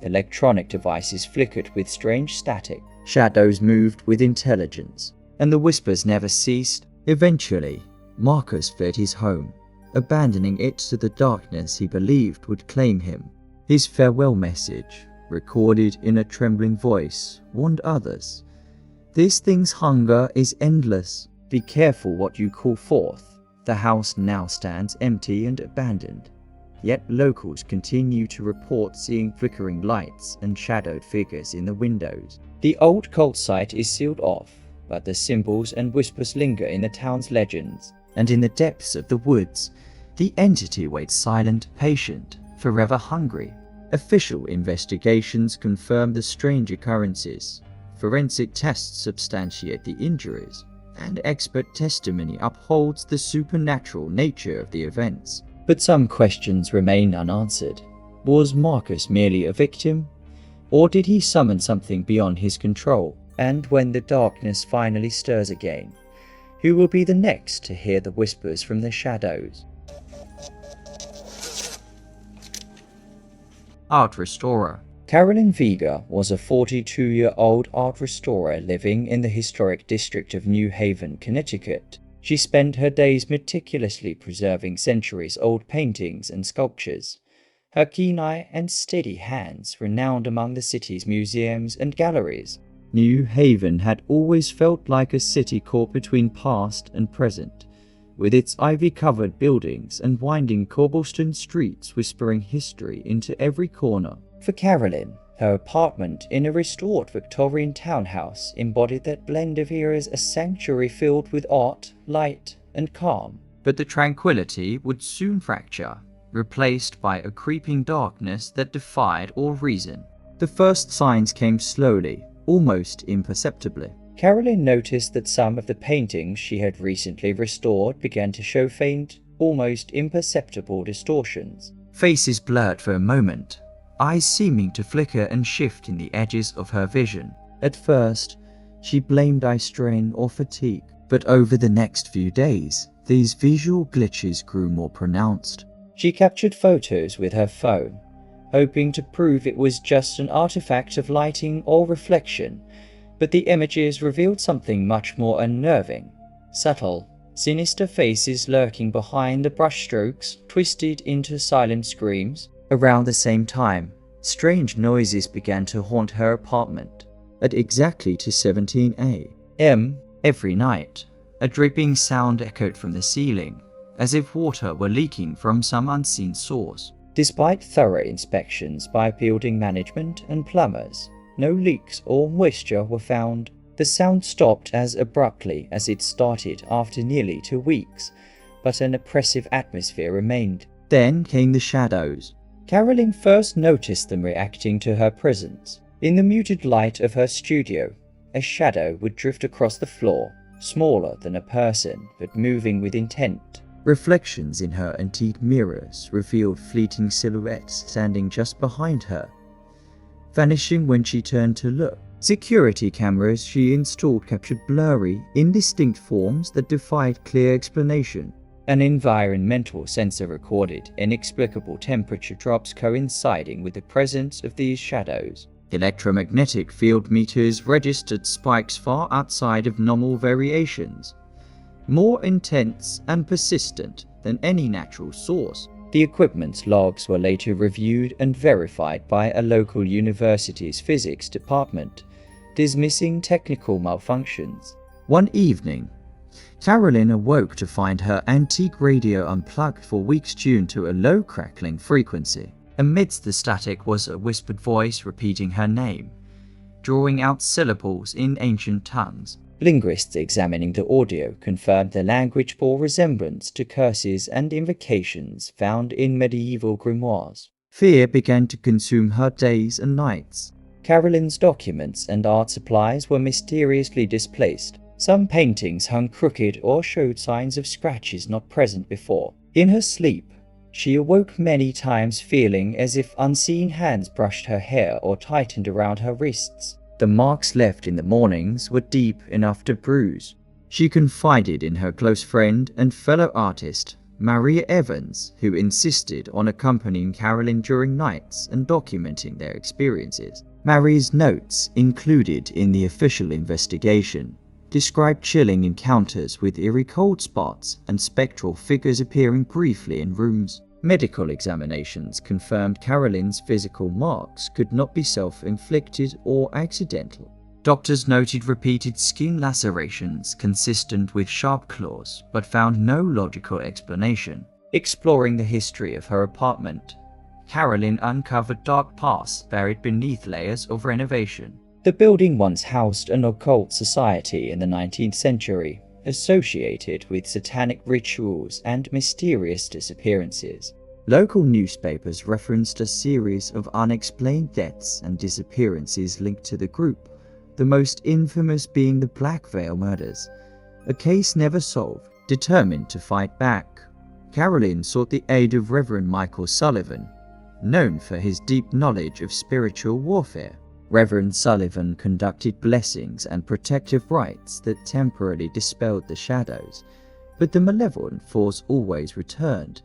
Electronic devices flickered with strange static. Shadows moved with intelligence, and the whispers never ceased. Eventually, Marcus fled his home, abandoning it to the darkness he believed would claim him. His farewell message, recorded in a trembling voice, warned others. "This thing's hunger is endless. Be careful what you call forth." The house now stands empty and abandoned, yet locals continue to report seeing flickering lights and shadowed figures in the windows. The old cult site is sealed off, but the symbols and whispers linger in the town's legends, and in the depths of the woods, the entity waits silent, patient, forever hungry. Official investigations confirm the strange occurrences. Forensic tests substantiate the injuries, and expert testimony upholds the supernatural nature of the events. But some questions remain unanswered. Was Marcus merely a victim? Or did he summon something beyond his control? And when the darkness finally stirs again, who will be the next to hear the whispers from the shadows? Art restorer. Carolyn Vega was a 42-year-old art restorer living in the historic district of New Haven, Connecticut. She spent her days meticulously preserving centuries-old paintings and sculptures. Her keen eye and steady hands renowned among the city's museums and galleries. New Haven had always felt like a city caught between past and present, with its ivy-covered buildings and winding cobblestone streets whispering history into every corner. For Carolyn, her apartment in a restored Victorian townhouse embodied that blend of eras, a sanctuary filled with art, light, and calm. But the tranquility would soon fracture, replaced by a creeping darkness that defied all reason. The first signs came slowly, almost imperceptibly. Carolyn noticed that some of the paintings she had recently restored began to show faint, almost imperceptible distortions. Faces blurred for a moment, eyes seeming to flicker and shift in the edges of her vision. At first, she blamed eye strain or fatigue, but over the next few days, these visual glitches grew more pronounced. She captured photos with her phone, hoping to prove it was just an artifact of lighting or reflection, but the images revealed something much more unnerving. Subtle, sinister faces lurking behind the brushstrokes twisted into silent screams. Around the same time, strange noises began to haunt her apartment. At exactly 17 a.m. every night, a dripping sound echoed from the ceiling, as if water were leaking from some unseen source. Despite thorough inspections by building management and plumbers, no leaks or moisture were found. The sound stopped as abruptly as it started after nearly 2 weeks, but an oppressive atmosphere remained. Then came the shadows. Carolyn first noticed them reacting to her presence. In the muted light of her studio, a shadow would drift across the floor, smaller than a person but moving with intent. Reflections in her antique mirrors revealed fleeting silhouettes standing just behind her, vanishing when she turned to look. Security cameras she installed captured blurry, indistinct forms that defied clear explanation. An environmental sensor recorded inexplicable temperature drops coinciding with the presence of these shadows. Electromagnetic field meters registered spikes far outside of normal variations, more intense and persistent than any natural source. The equipment's logs were later reviewed and verified by a local university's physics department, dismissing technical malfunctions. One evening, Carolyn awoke to find her antique radio unplugged for weeks tuned to a low crackling frequency. Amidst the static was a whispered voice repeating her name, drawing out syllables in ancient tongues. Linguists examining the audio confirmed the language bore resemblance to curses and invocations found in medieval grimoires. Fear began to consume her days and nights. Carolyn's documents and art supplies were mysteriously displaced. Some paintings hung crooked or showed signs of scratches not present before. In her sleep, she awoke many times feeling as if unseen hands brushed her hair or tightened around her wrists. The marks left in the mornings were deep enough to bruise. She confided in her close friend and fellow artist, Maria Evans, who insisted on accompanying Carolyn during nights and documenting their experiences. Maria's notes, included in the official investigation, described chilling encounters with eerie cold spots and spectral figures appearing briefly in rooms. Medical examinations confirmed Carolyn's physical marks could not be self-inflicted or accidental. Doctors noted repeated skin lacerations consistent with sharp claws, but found no logical explanation. Exploring the history of her apartment, Carolyn uncovered dark paths buried beneath layers of renovation. The building once housed an occult society in the 19th century, associated with satanic rituals and mysterious disappearances. Local newspapers referenced a series of unexplained deaths and disappearances linked to the group, the most infamous being the Black Veil murders, a case never solved. Determined to fight back, Carolyn sought the aid of Reverend Michael Sullivan, known for his deep knowledge of spiritual warfare. Reverend Sullivan conducted blessings and protective rites that temporarily dispelled the shadows, but the malevolent force always returned,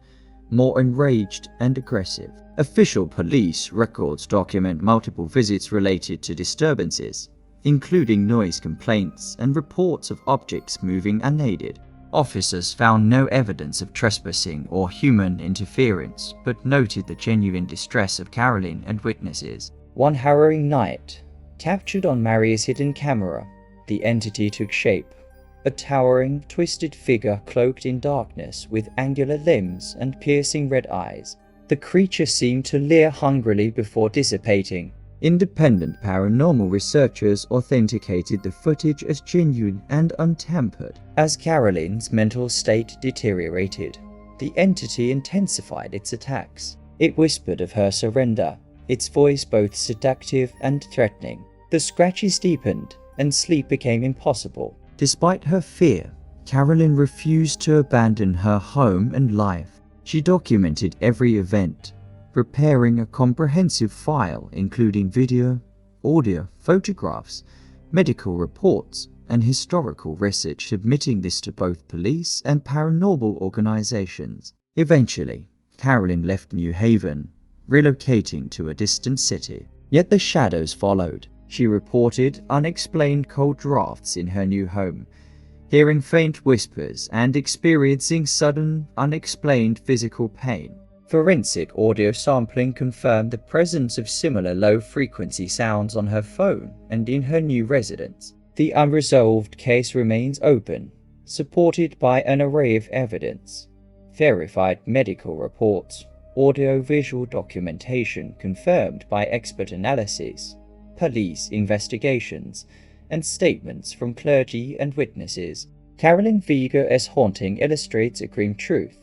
more enraged and aggressive. Official police records document multiple visits related to disturbances, including noise complaints and reports of objects moving unaided. Officers found no evidence of trespassing or human interference, but noted the genuine distress of Carolyn and witnesses. One harrowing night, captured on Maria's hidden camera, the entity took shape. A towering, twisted figure cloaked in darkness with angular limbs and piercing red eyes. The creature seemed to leer hungrily before dissipating. Independent paranormal researchers authenticated the footage as genuine and untampered. As Carolyn's mental state deteriorated, the entity intensified its attacks. It whispered of her surrender, its voice both seductive and threatening. The scratches deepened, and sleep became impossible. Despite her fear, Carolyn refused to abandon her home and life. She documented every event, preparing a comprehensive file including video, audio, photographs, medical reports, and historical research, submitting this to both police and paranormal organizations. Eventually, Carolyn left New Haven, relocating to a distant city. Yet the shadows followed. She reported unexplained cold drafts in her new home, hearing faint whispers and experiencing sudden, unexplained physical pain. Forensic audio sampling confirmed the presence of similar low-frequency sounds on her phone and in her new residence. The unresolved case remains open, supported by an array of evidence. Verified medical reports, audio-visual documentation confirmed by expert analysis, police investigations, and statements from clergy and witnesses. Carolyn Vieger's haunting illustrates a grim truth.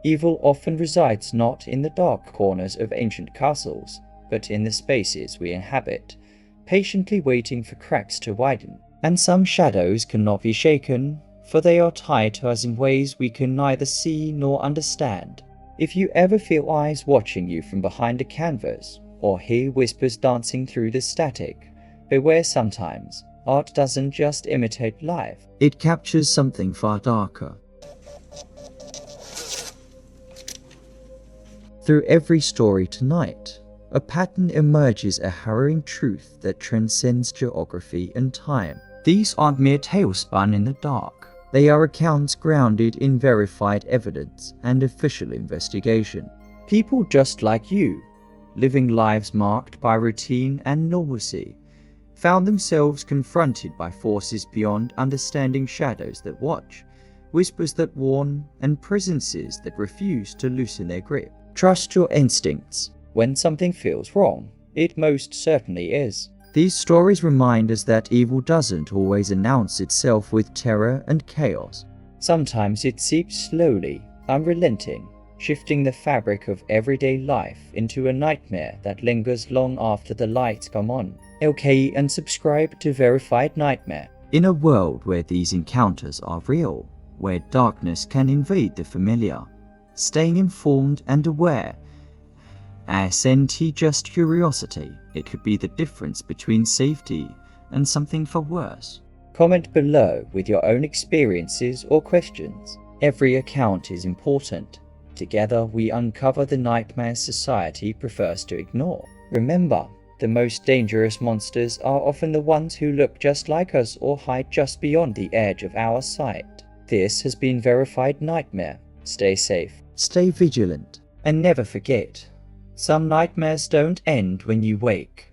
Evil often resides not in the dark corners of ancient castles, but in the spaces we inhabit, patiently waiting for cracks to widen. And some shadows cannot be shaken, for they are tied to us in ways we can neither see nor understand. If you ever feel eyes watching you from behind a canvas, or hear whispers dancing through the static, beware. Sometimes art doesn't just imitate life, it captures something far darker. Through every story tonight, a pattern emerges, a harrowing truth that transcends geography and time. These aren't mere tales spun in the dark. They are accounts grounded in verified evidence and official investigation. People just like you, living lives marked by routine and normalcy, found themselves confronted by forces beyond understanding, shadows that watch, whispers that warn, and presences that refuse to loosen their grip. Trust your instincts. When something feels wrong, it most certainly is. These stories remind us that evil doesn't always announce itself with terror and chaos. Sometimes it seeps slowly, unrelenting, shifting the fabric of everyday life into a nightmare that lingers long after the lights come on. Okay, and subscribe to Verified Nightmare. In a world where these encounters are real, where darkness can invade the familiar, staying informed and aware isn't just curiosity, it could be the difference between safety and something far worse. Comment below with your own experiences or questions. Every account is important. Together we uncover the nightmares society prefers to ignore. Remember, the most dangerous monsters are often the ones who look just like us or hide just beyond the edge of our sight. This has been Verified Nightmare. Stay safe, stay vigilant, and never forget, some nightmares don't end when you wake.